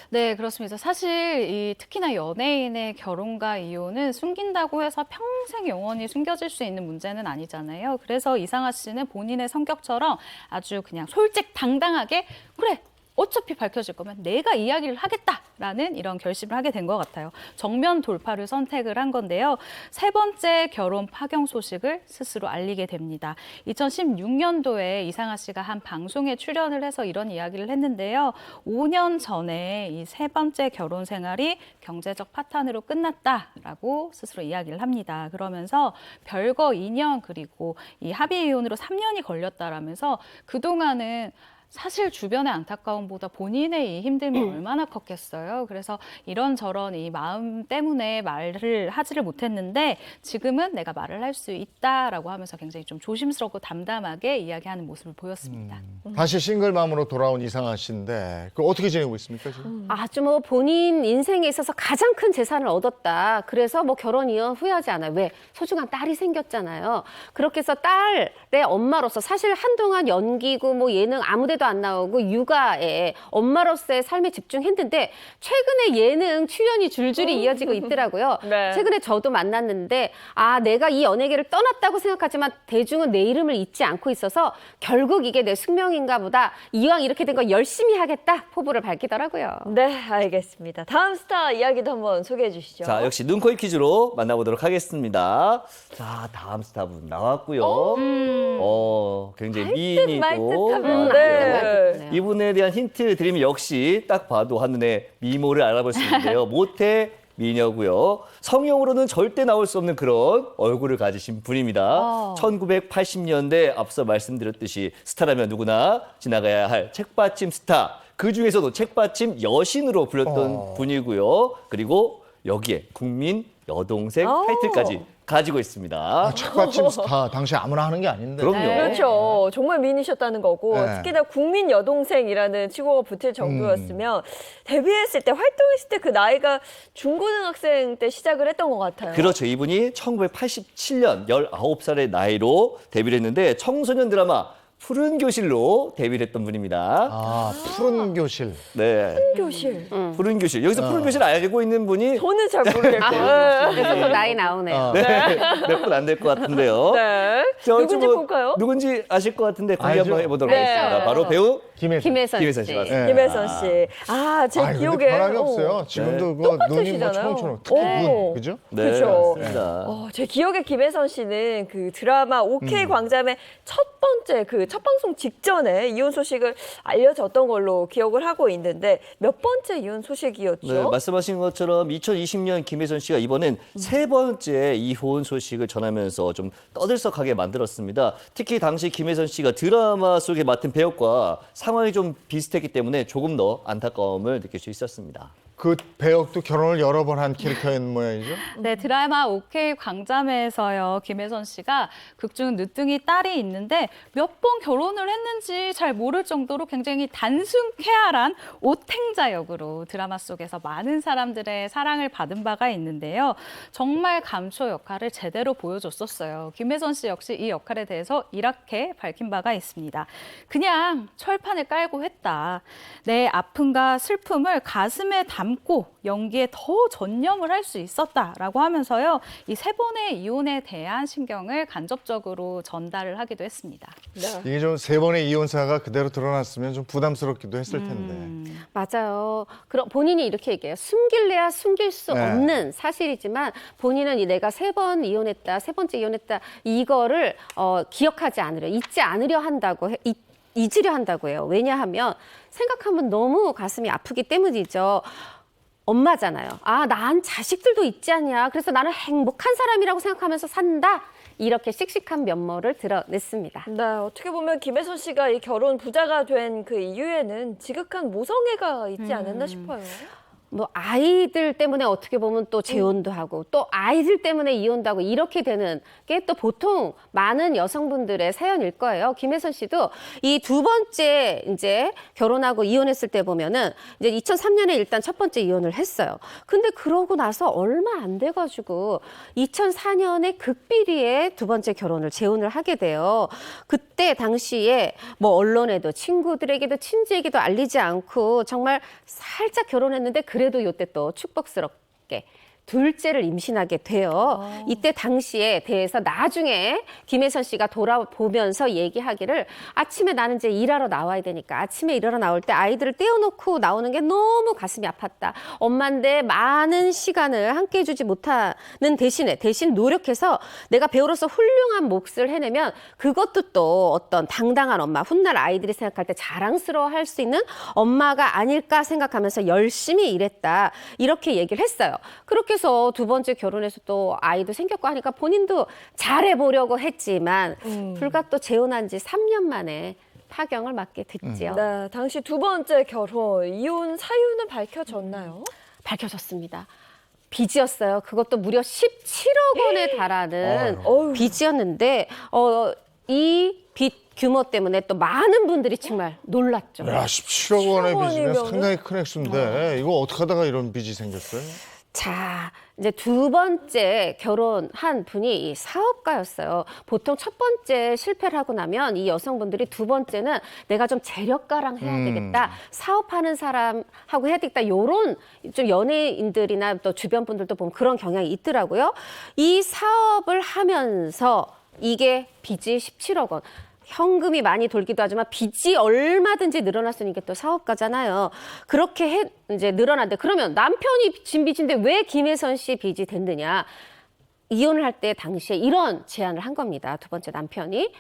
네, 그렇습니다. 사실 특히나 연예인의 결혼과 이혼은 숨긴다고 해서 평생 영원히 숨겨질 수 있는 문제는 아니잖아요. 그래서 이상아 씨는 본인의 성격처럼 아주 그냥 솔직당당하게 그래, 어차피 밝혀질 거면 내가 이야기를 하겠다라는 이런 결심을 하게 된 것 같아요. 정면 돌파를 선택을 한 건데요. 세 번째 결혼 파경 소식을 스스로 알리게 됩니다. 2016년도에 이상아 씨가 한 방송에 출연을 해서 이런 이야기를 했는데요. 5년 전에 이 세 번째 결혼 생활이 경제적 파탄으로 끝났다라고 스스로 이야기를 합니다. 그러면서 별거 2년 그리고 이 합의 이혼으로 3년이 걸렸다라면서 그동안은 사실 주변의 안타까움보다 본인의 이 힘듦이 얼마나 컸겠어요. 그래서 이런저런 이 마음 때문에 말을 하지를 못했는데 지금은 내가 말을 할 수 있다라고 하면서 굉장히 좀 조심스럽고 담담하게 이야기하는 모습을 보였습니다. 다시 싱글맘으로 돌아온 이상아 씨인데 그 어떻게 지내고 있습니까 지금? 아주 뭐 본인 인생에 있어서 가장 큰 재산을 얻었다. 그래서 뭐 결혼 이혼 후회하지 않아요. 왜? 소중한 딸이 생겼잖아요. 그렇게 해서 딸의 엄마로서 사실 한동안 연기고 뭐 예능 아무 데도 안 나오고 육아에 엄마로서의 삶에 집중했는데 최근에 예능 출연이 줄줄이 이어지고 있더라고요. 네. 최근에 저도 만났는데 아 내가 이 연예계를 떠났다고 생각하지만 대중은 내 이름을 잊지 않고 있어서 결국 이게 내 숙명인가 보다. 이왕 이렇게 된 거 열심히 하겠다 포부를 밝히더라고요. 네, 알겠습니다. 다음 스타 이야기도 한번 소개해 주시죠. 자, 역시 눈코입 퀴즈로 만나보도록 하겠습니다. 자, 다음 스타분 나왔고요. 굉장히 미인이고. 네. 이분에 대한 힌트 드리면 역시 딱 봐도 한눈에 미모를 알아볼 수 있는데요. 모태 미녀고요. 성형으로는 절대 나올 수 없는 그런 얼굴을 가지신 분입니다. 1980년대 앞서 말씀드렸듯이 스타라면 누구나 지나가야 할 책받침 스타. 그중에서도 책받침 여신으로 불렸던 분이고요. 그리고 여기에 국민 여동생 타이틀까지 가지고 있습니다. 아, 책받침 스타 당시 아무나 하는 게 아닌데. 그럼요. 그렇죠. 정말 미인이셨다는 거고 네. 특히나 국민 여동생이라는 칭호가 붙을 정도였으면 데뷔했을 때 활동했을 때 그 나이가 중고등학생 때 시작을 했던 것 같아요. 그렇죠. 이분이 1987년 19살의 나이로 데뷔를 했는데 청소년 드라마 푸른 교실로 데뷔를 했던 분입니다. 아, 푸른 교실. 네. 교실. 푸른 교실. 여기서 푸른 교실 알고 있는 분이 저는 잘 모르겠고. 그래서 또 나이 나오네요. 몇 분 안 될 것 같은데요. 네. 저 누군지 뭐 볼까요? 누군지 아실 것 같은데 공개 알죠? 한번 해보도록 네. 하겠습니다. 바로 배우 김혜선 김혜선 씨. 씨 맞습니다. 네. 김혜선 씨. 아, 제 근데 기억에 변함이 없어요. 지금도 그 눈이 뭐 똑같으시잖아요. 초롱초롱. 특히 눈, 그죠? 네, 그렇죠. 맞습니다. 제 기억에 김혜선 씨는 그 드라마 OK 광자매 첫 번째 그 첫 방송 직전에 이혼 소식을 알려졌던 걸로 기억을 하고 있는데 몇 번째 이혼 소식이었죠? 네, 말씀하신 것처럼 2020년 김혜선 씨가 이번엔 세 번째 이혼 소식을 전하면서 좀 떠들썩하게 만들었습니다. 특히 당시 김혜선 씨가 드라마 속에 맡은 배역과 상황이 좀 비슷했기 때문에 조금 더 안타까움을 느낄 수 있었습니다. 그 배역도 결혼을 여러 번 한 캐릭터인 모양이죠? 네, 드라마 OK 광자매에서요. 김혜선 씨가 극중 늦둥이 딸이 있는데 몇 번 결혼을 했는지 잘 모를 정도로 굉장히 단순 쾌활한 오탱자 역으로 드라마 속에서 많은 사람들의 사랑을 받은 바가 있는데요. 정말 감초 역할을 제대로 보여줬었어요. 김혜선 씨 역시 이 역할에 대해서 이렇게 밝힌 바가 있습니다. 그냥 철판을 깔고 했다. 내 아픔과 슬픔을 가슴에 담고 연기에 더 전념을 할 수 있었다라고 하면서요. 이 세 번의 이혼에 대한 심경을 간접적으로 전달을 하기도 했습니다. 이게 좀 세 번의 이혼사가 그대로 드러났으면 좀 부담스럽기도 했을 텐데. 맞아요. 그럼 본인이 이렇게 얘기해요. 숨길래야 숨길 수 네. 없는 사실이지만 본인은 내가 세 번 이혼했다, 세 번째 이혼했다 이거를 기억하지 않으려, 잊지 않으려 한다고 잊으려 한다고 해요. 왜냐하면 생각하면 너무 가슴이 아프기 때문이죠. 엄마잖아요. 아, 난 자식들도 있지 않냐. 그래서 나는 행복한 사람이라고 생각하면서 산다. 이렇게 씩씩한 면모를 드러냈습니다. 네, 어떻게 보면 김혜선 씨가 이 결혼 부자가 된 그 이유에는 지극한 모성애가 있지 않았나 싶어요. 뭐 아이들 때문에 어떻게 보면 또 재혼도 하고 또 아이들 때문에 이혼도 하고 이렇게 되는 게 또 보통 많은 여성분들의 사연일 거예요. 김혜선 씨도 이 두 번째 이제 결혼하고 이혼했을 때 보면은 이제 2003년에 일단 첫 번째 이혼을 했어요. 근데 그러고 나서 얼마 안 돼가지고 2004년에 극비리에 두 번째 결혼을 재혼을 하게 돼요. 그때 당시에 뭐 언론에도 친구들에게도 친지에게도 알리지 않고 정말 살짝 결혼했는데 그래도 이때 또 축복스럽게 둘째를 임신하게 돼요. 이때 당시에 대해서 나중에 김혜선 씨가 돌아보면서 얘기하기를 아침에 나는 이제 일하러 나와야 되니까 아침에 일하러 나올 때 아이들을 떼어놓고 나오는 게 너무 가슴이 아팠다. 엄마인데 많은 시간을 함께 해주지 못하는 대신 노력해서 내가 배우로서 훌륭한 몫을 해내면 그것도 또 어떤 당당한 엄마, 훗날 아이들이 생각할 때 자랑스러워할 수 있는 엄마가 아닐까 생각하면서 열심히 일했다. 이렇게 얘기를 했어요. 그렇게 해서 두 번째 결혼해서 또 아이도 생겼고 하니까 본인도 잘해보려고 했지만 불과 또 재혼한 지 3년 만에 파경을 맞게 됐지요. 네, 당시 두 번째 결혼, 이혼 사유는 밝혀졌나요? 밝혀졌습니다. 빚이었어요. 그것도 무려 17억 원에 달하는 빚이었는데 이 빚 규모 때문에 또 많은 분들이 정말 놀랐죠. 야, 17억 원의 빚이면 원이면은? 상당히 큰 액수인데 이거 어떻게 하다가 이런 빚이 생겼어요? 자, 이제 두 번째 결혼한 분이 이 사업가였어요. 보통 첫 번째 실패를 하고 나면 이 여성분들이 두 번째는 내가 좀 재력가랑 해야 되겠다. 사업하는 사람하고 해야 되겠다. 요런 좀 연예인들이나 또 주변 분들도 보면 그런 경향이 있더라고요. 이 사업을 하면서 이게 빚이 17억 원. 현금이 많이 돌기도 하지만 빚이 얼마든지 늘어날 수 있는 게 또 사업가잖아요. 그렇게 이제 늘어났는데 그러면 남편이 진 빚인데 왜 김혜선 씨 빚이 됐느냐? 이혼을 할 때 당시에 이런 제안을 한 겁니다. 두 번째 남편이.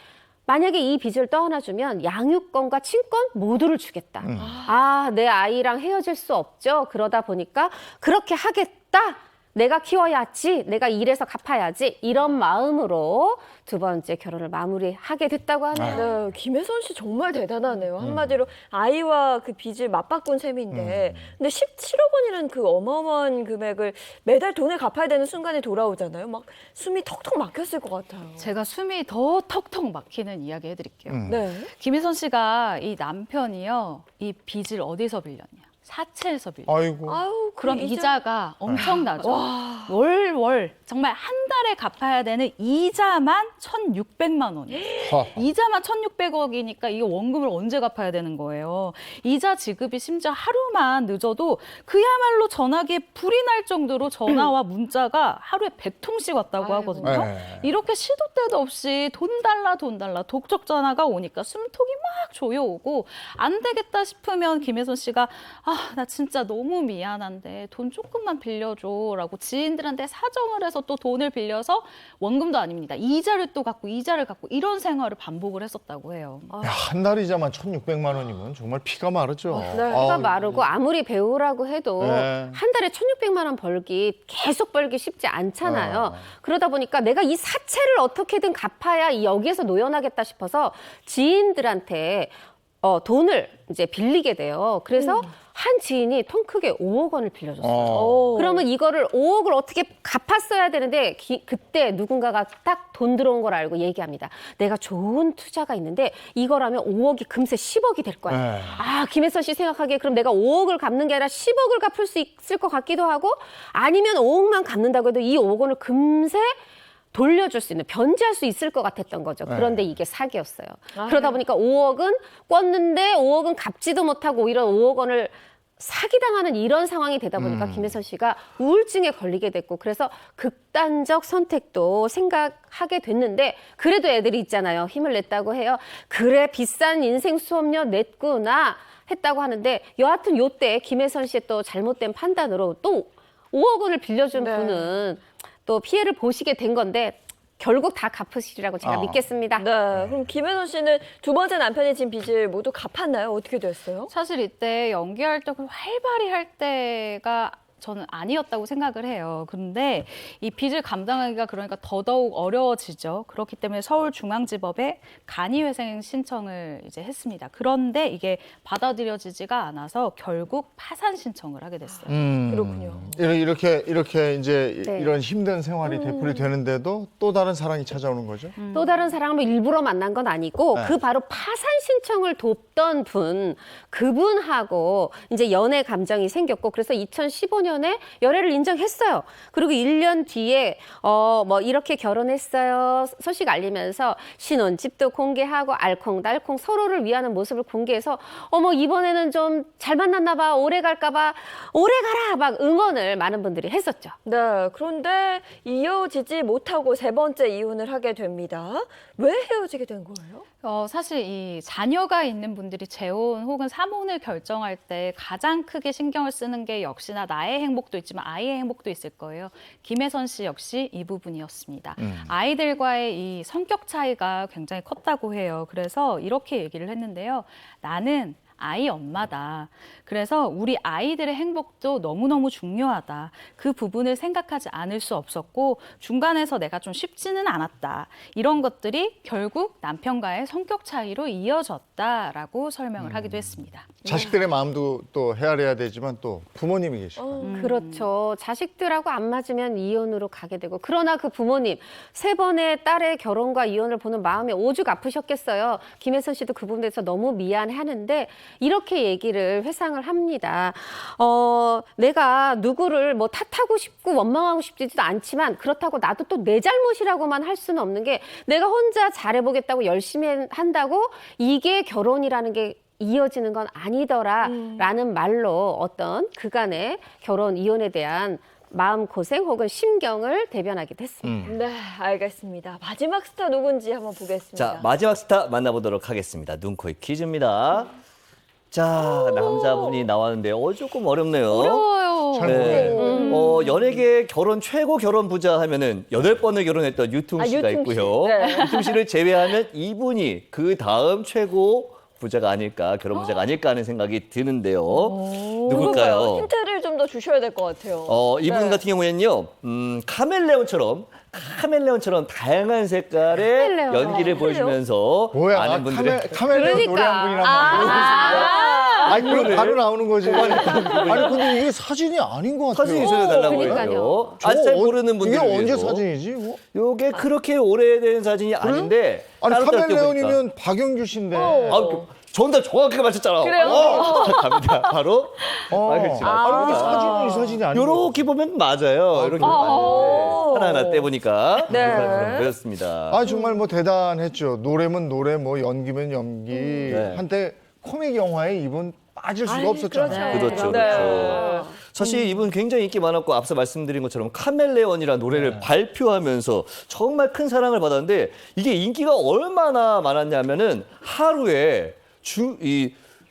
만약에 이 빚을 떠안아주면 양육권과 친권 모두를 주겠다. 아, 내 아이랑 헤어질 수 없죠. 그러다 보니까 그렇게 하겠다. 내가 키워야지, 내가 일해서 갚아야지 이런 마음으로 두 번째 결혼을 마무리하게 됐다고 하네요. 네, 김혜선 씨 정말 대단하네요. 한마디로 아이와 그 빚을 맞바꾼 셈인데 근데 17억 원이라는 그 어마어마한 금액을 매달 돈을 갚아야 되는 순간에 돌아오잖아요. 막 숨이 턱턱 막혔을 것 같아요. 제가 숨이 더 턱턱 막히는 이야기 해드릴게요. 네. 김혜선 씨가 이 남편이요, 이 빚을 어디서 빌렸냐? 사채에서 빌렸어요. 아이고. 아유, 그럼 이자가 엄청나죠. 월 정말 한 달에 갚아야 되는 이자만 1,600만 원이에요. 이자만 1,600억이니까 이게 원금을 언제 갚아야 되는 거예요. 이자 지급이 심지어 하루만 늦어도 그야말로 전화기에 불이 날 정도로 전화와 문자가 하루에 100통씩 왔다고 하거든요. 네. 이렇게 시도 때도 없이 돈 달라 독촉 전화가 오니까 숨통이 막 조여오고 안 되겠다 싶으면 김혜선 씨가 나 진짜 너무 미안한데 돈 조금만 빌려줘라고 지인들한테 사정을 해서 또 돈을 빌려서 원금도 아닙니다. 이자를 또 갚고 이자를 갚고 이런 생활을 반복을 했었다고 해요. 야, 한 달 이자만 1,600만 원이면 정말 피가 마르죠. 피가 마르고 아무리 배우라고 해도 네. 한 달에 1,600만 원 계속 벌기 쉽지 않잖아요. 그러다 보니까 내가 이 사채를 어떻게든 갚아야 여기에서 노연하겠다 싶어서 지인들한테 돈을 이제 빌리게 돼요. 그래서 한 지인이 통 크게 5억 원을 빌려줬어요. 그러면 이거를 5억을 어떻게 갚았어야 되는데 그때 누군가가 딱 돈 들어온 걸 알고 얘기합니다. 내가 좋은 투자가 있는데 이거라면 5억이 금세 10억이 될 거야. 네. 김혜선 씨 생각하기에 그럼 내가 5억을 갚는 게 아니라 10억을 갚을 수 있을 것 같기도 하고 아니면 5억만 갚는다고 해도 이 5억 원을 금세 돌려줄 수 있는, 변제할 수 있을 것 같았던 거죠. 그런데 이게 사기였어요. 그러다 보니까 5억은 꿨는데 5억은 갚지도 못하고 오히려 5억 원을 사기당하는 이런 상황이 되다 보니까 김혜선 씨가 우울증에 걸리게 됐고 그래서 극단적 선택도 생각하게 됐는데 그래도 애들이 있잖아요. 힘을 냈다고 해요. 그래 비싼 인생 수업료 냈구나 했다고 하는데 여하튼 요때 김혜선 씨의 또 잘못된 판단으로 또 5억 원을 빌려준 분은 또 피해를 보시게 된 건데 결국 다 갚으시리라고 제가 믿겠습니다. 네, 그럼 김혜선 씨는 두 번째 남편이 진 빚을 모두 갚았나요? 어떻게 됐어요? 사실 이때 연기 활동을 활발히 할 때가 저는 아니었다고 생각을 해요. 그런데 이 빚을 감당하기가 그러니까 더더욱 어려워지죠. 그렇기 때문에 서울중앙지법에 간이회생 신청을 이제 했습니다. 그런데 이게 받아들여지지가 않아서 결국 파산 신청을 하게 됐어요. 그렇군요. 이렇게 이제 네. 이런 힘든 생활이 되풀이 되는데도 또 다른 사랑이 찾아오는 거죠. 또 다른 사람을 일부러 만난 건 아니고 네. 그 바로 파산 신청을 돕던 분, 그분하고 이제 연애 감정이 생겼고 그래서 2015년에 열애를 인정했어요. 그리고 1년 뒤에 뭐 이렇게 결혼했어요 소식 알리면서 신혼집도 공개하고 알콩달콩 서로를 위하는 모습을 공개해서 어머 이번에는 좀 잘 만났나 봐, 오래 갈까 봐, 오래 가라 막 응원을 많은 분들이 했었죠. 네, 그런데 이어지지 못하고 세 번째 이혼을 하게 됩니다. 왜 헤어지게 된 거예요? 사실 이 자녀가 있는 분들이 재혼 혹은 사혼을 결정할 때 가장 크게 신경을 쓰는 게 역시나 나의 행복도 있지만 아이의 행복도 있을 거예요. 김혜선 씨 역시 이 부분이었습니다. 아이들과의 이 성격 차이가 굉장히 컸다고 해요. 그래서 이렇게 얘기를 했는데요. 나는 아이 엄마다. 그래서 우리 아이들의 행복도 너무너무 중요하다. 그 부분을 생각하지 않을 수 없었고 중간에서 내가 좀 쉽지는 않았다. 이런 것들이 결국 남편과의 성격 차이로 이어졌다라고 설명을 하기도 했습니다. 자식들의 마음도 또 헤아려야 되지만 또 부모님이 계시고. 그렇죠. 자식들하고 안 맞으면 이혼으로 가게 되고 그러나 그 부모님 세 번의 딸의 결혼과 이혼을 보는 마음이 오죽 아프셨겠어요. 김혜선 씨도 그 부분에 대해서 너무 미안해하는데 이렇게 얘기를 회상을 합니다. 내가 누구를 뭐 탓하고 싶고 원망하고 싶지도 않지만 그렇다고 나도 또 내 잘못이라고만 할 수는 없는 게 내가 혼자 잘해보겠다고 열심히 한다고 이게 결혼이라는 게 이어지는 건 아니더라라는 말로 어떤 그간의 결혼 이혼에 대한 마음고생 혹은 심경을 대변하기도 했습니다. 네, 알겠습니다. 마지막 스타 누군지 한번 보겠습니다. 자, 마지막 스타 만나보도록 하겠습니다. 눈, 코, 입 퀴즈입니다. 자, 남자분이 나왔는데 조금 어렵네요. 어려워요. 잘 네. 모르겠어요. 연예계 결혼 최고 결혼 부자 하면은 8번을 결혼했던 유퉁 씨가 유퉁 씨. 있고요. 네. 유퉁 씨를 제외하면 이분이 그 다음 최고 부자가 아닐까, 결혼 부자가 아닐까 하는 생각이 드는데요. 누굴까요? 힌트를 좀 더 주셔야 될 것 같아요. 이분 네. 같은 경우에는요, 카멜레온처럼 다양한 색깔의 카멜레온. 연기를 보여주면서 뭐야? 많은 분들의 카멜레온 노래 한 분이란 말이에요. 아니, 그럼 바로 나오는 거지. 아니, 근데 이게 사진이 아닌 것 같아요. 사진 있어달라고 그러니까요. 해요. 저거 잘 모르는 분들 이게 언제 사진이지? 이거? 요게 그렇게 오래된 사진이 아닌데 아니, 따로 따로 카멜레온이면 박영규 씨인데. 정답 정확하게 맞췄잖아. 그래요? 갑니다. 바로 그렇지. 아니, 왜 사진은 이 사진이 아니고. 요렇게 보면 맞아요. 이렇게 하나하나 떼보니까 네. 그렇습니다. 정말 뭐 대단했죠. 노래면 노래, 뭐 연기면 연기. 네. 한때 코믹 영화에 이분 빠질 수가 없었잖아요. 그렇죠, 네. 그렇죠. 사실 이분 굉장히 인기 많았고 앞서 말씀드린 것처럼 카멜레온이라는 노래를 발표하면서 정말 큰 사랑을 받았는데 이게 인기가 얼마나 많았냐면은 하루에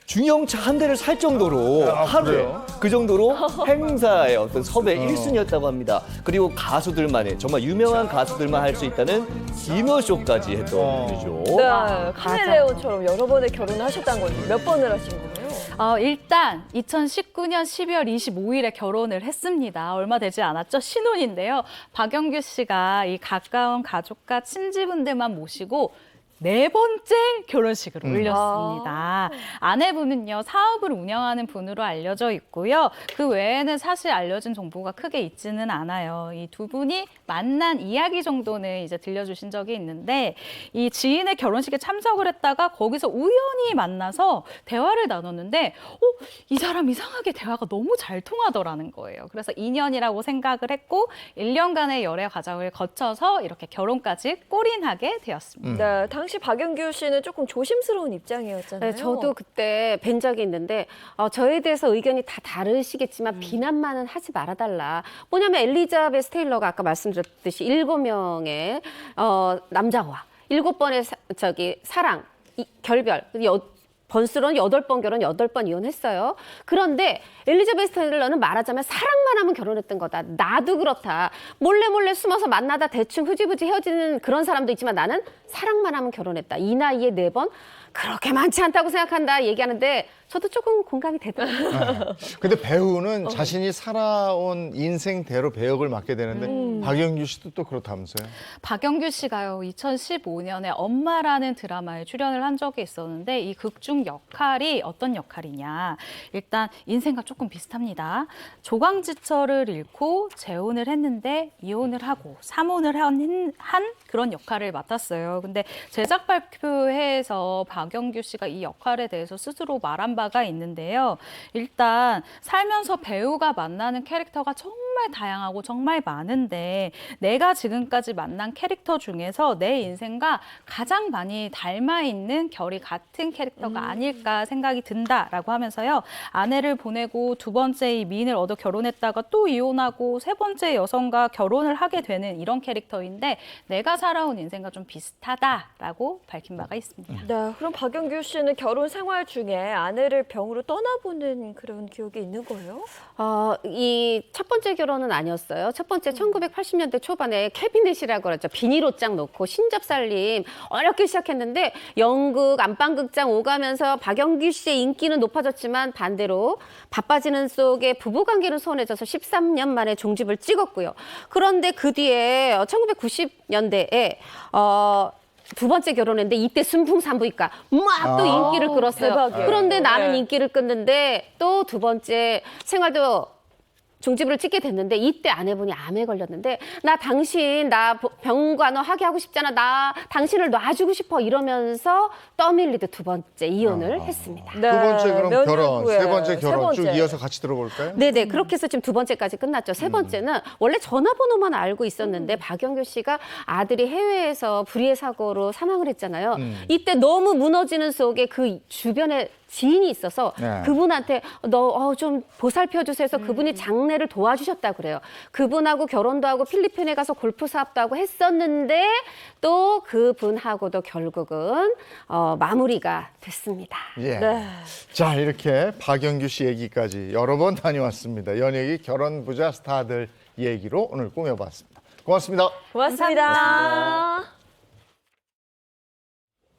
중형차 한 대를 살 정도로 하루에 그래요? 그 정도로 행사의 어떤 섭외 1순위였다고 합니다. 그리고 가수들만의 정말 유명한 가수들만 할 수 있다는 디너쇼까지 했던 분이죠. 네, 카멜레온처럼 여러 번의 결혼을 하셨다는 건데 몇 번을 하신 거예요? 일단 2019년 12월 25일에 결혼을 했습니다. 얼마 되지 않았죠? 신혼인데요. 박영규 씨가 이 가까운 가족과 친지분들만 모시고 4번째 결혼식을 올렸습니다. 아내분은요, 사업을 운영하는 분으로 알려져 있고요. 그 외에는 사실 알려진 정보가 크게 있지는 않아요. 이 두 분이 만난 이야기 정도는 이제 들려주신 적이 있는데, 이 지인의 결혼식에 참석을 했다가 거기서 우연히 만나서 대화를 나눴는데, 이 사람 이상하게 대화가 너무 잘 통하더라는 거예요. 그래서 인연이라고 생각을 했고, 1년간의 열애 과정을 거쳐서 이렇게 결혼까지 골인하게 되었습니다. 네, 당시 박영규 씨는 조금 조심스러운 입장이었잖아요. 네, 저도 그때 뵌 적이 있는데 저에 대해서 의견이 다 다르시겠지만 비난만은 하지 말아달라. 뭐냐면 엘리자베스 테일러가 아까 말씀드렸듯이 7명의 남자와 7번의 사랑, 결별, 번수로는 8번 결혼, 8번 이혼했어요. 그런데 엘리자베스 테일러는 말하자면 사랑만 하면 결혼했던 거다. 나도 그렇다. 몰래 숨어서 만나다 대충 흐지부지 헤어지는 그런 사람도 있지만 나는 사랑만 하면 결혼했다. 이 나이에 4번? 그렇게 많지 않다고 생각한다 얘기하는데 저도 조금 공감이 되더라고요. 근데 배우는 자신이 살아온 인생대로 배역을 맡게 되는데 박영규 씨도 또 그렇다면서요? 박영규 씨가요, 2015년에 엄마라는 드라마에 출연을 한 적이 있었는데 이 극 중 역할이 어떤 역할이냐. 일단 인생과 조금 비슷합니다. 조강지처를 잃고 재혼을 했는데 이혼을 하고 삼혼을 한 그런 역할을 맡았어요. 근데 제작 발표회에서 박영규 씨가 이 역할에 대해서 스스로 말한 바가 있는데요. 일단 살면서 배우가 만나는 캐릭터가 정말 다양하고 정말 많은데 내가 지금까지 만난 캐릭터 중에서 내 인생과 가장 많이 닮아 있는 결이 같은 캐릭터가 아닐까 생각이 든다라고 하면서요. 아내를 보내고 2번째 미인을 얻어 결혼했다가 또 이혼하고 3번째 여성과 결혼을 하게 되는 이런 캐릭터인데 내가 살아온 인생과 좀 비슷하다라고 밝힌 바가 있습니다. 네, 그럼 박영규 씨는 결혼 생활 중에 아내를 병으로 떠나보는 그런 기억이 있는 거예요? 이 첫 번째 결혼은 아니었어요. 첫 번째 1980년대 초반에 캐비넷이라고 그랬죠. 비닐옷장 놓고 신접살림 어렵게 시작했는데 연극 안방극장 오가면서 박영규 씨의 인기는 높아졌지만 반대로 바빠지는 속에 부부관계는 소원해져서 13년 만에 종집을 찍었고요. 그런데 그 뒤에 1990년대에 2번째 결혼했는데 이때 순풍산부인과 막 또 인기를 끌었어요. 대박이에요. 그런데 나는 네. 인기를 끄는데 또 2번째 생활도 종집을 찍게 됐는데 이때 아내분이 암에 걸렸는데 나 당신 나 병간호 하게 하고 싶잖아. 나 당신을 놔주고 싶어 이러면서 떠밀리듯 2번째 이혼을 했습니다. 네, 두 번째 그럼 몇 결혼, 년 후에. 세 번째 결혼 세 쭉 번째. 이어서 같이 들어볼까요? 네네. 그렇게 해서 지금 2번째까지 끝났죠. 3번째는 원래 전화번호만 알고 있었는데 박영규 씨가 아들이 해외에서 불의의 사고로 사망을 했잖아요. 이때 너무 무너지는 속에 그 주변에 지인이 있어서 네. 그분한테 너 좀 보살펴 주세요 해서 그분이 장례를 도와주셨다고 그래요. 그분하고 결혼도 하고 필리핀에 가서 골프 사업도 하고 했었는데 또 그분하고도 결국은 마무리가 됐습니다. 예. 네. 자, 이렇게 박영규 씨 얘기까지 여러 번 다녀왔습니다. 연예계 결혼 부자 스타들 얘기로 오늘 꾸며봤습니다. 고맙습니다. 고맙습니다.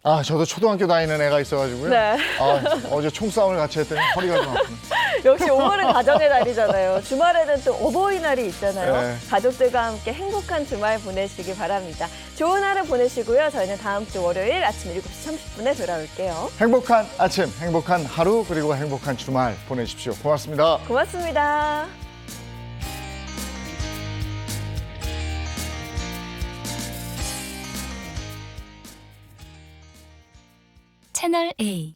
아, 저도 초등학교 다니는 애가 있어가지고요. 네. 아, 어제 총싸움을 같이 했더니 허리가 좀 아프네. 역시 오늘은 가정의 날이잖아요. 주말에는 또 어버이날이 있잖아요. 네. 가족들과 함께 행복한 주말 보내시기 바랍니다. 좋은 하루 보내시고요. 저희는 다음 주 월요일 아침 7시 30분에 돌아올게요. 행복한 아침, 행복한 하루, 그리고 행복한 주말 보내십시오. 고맙습니다. 고맙습니다. 채널 A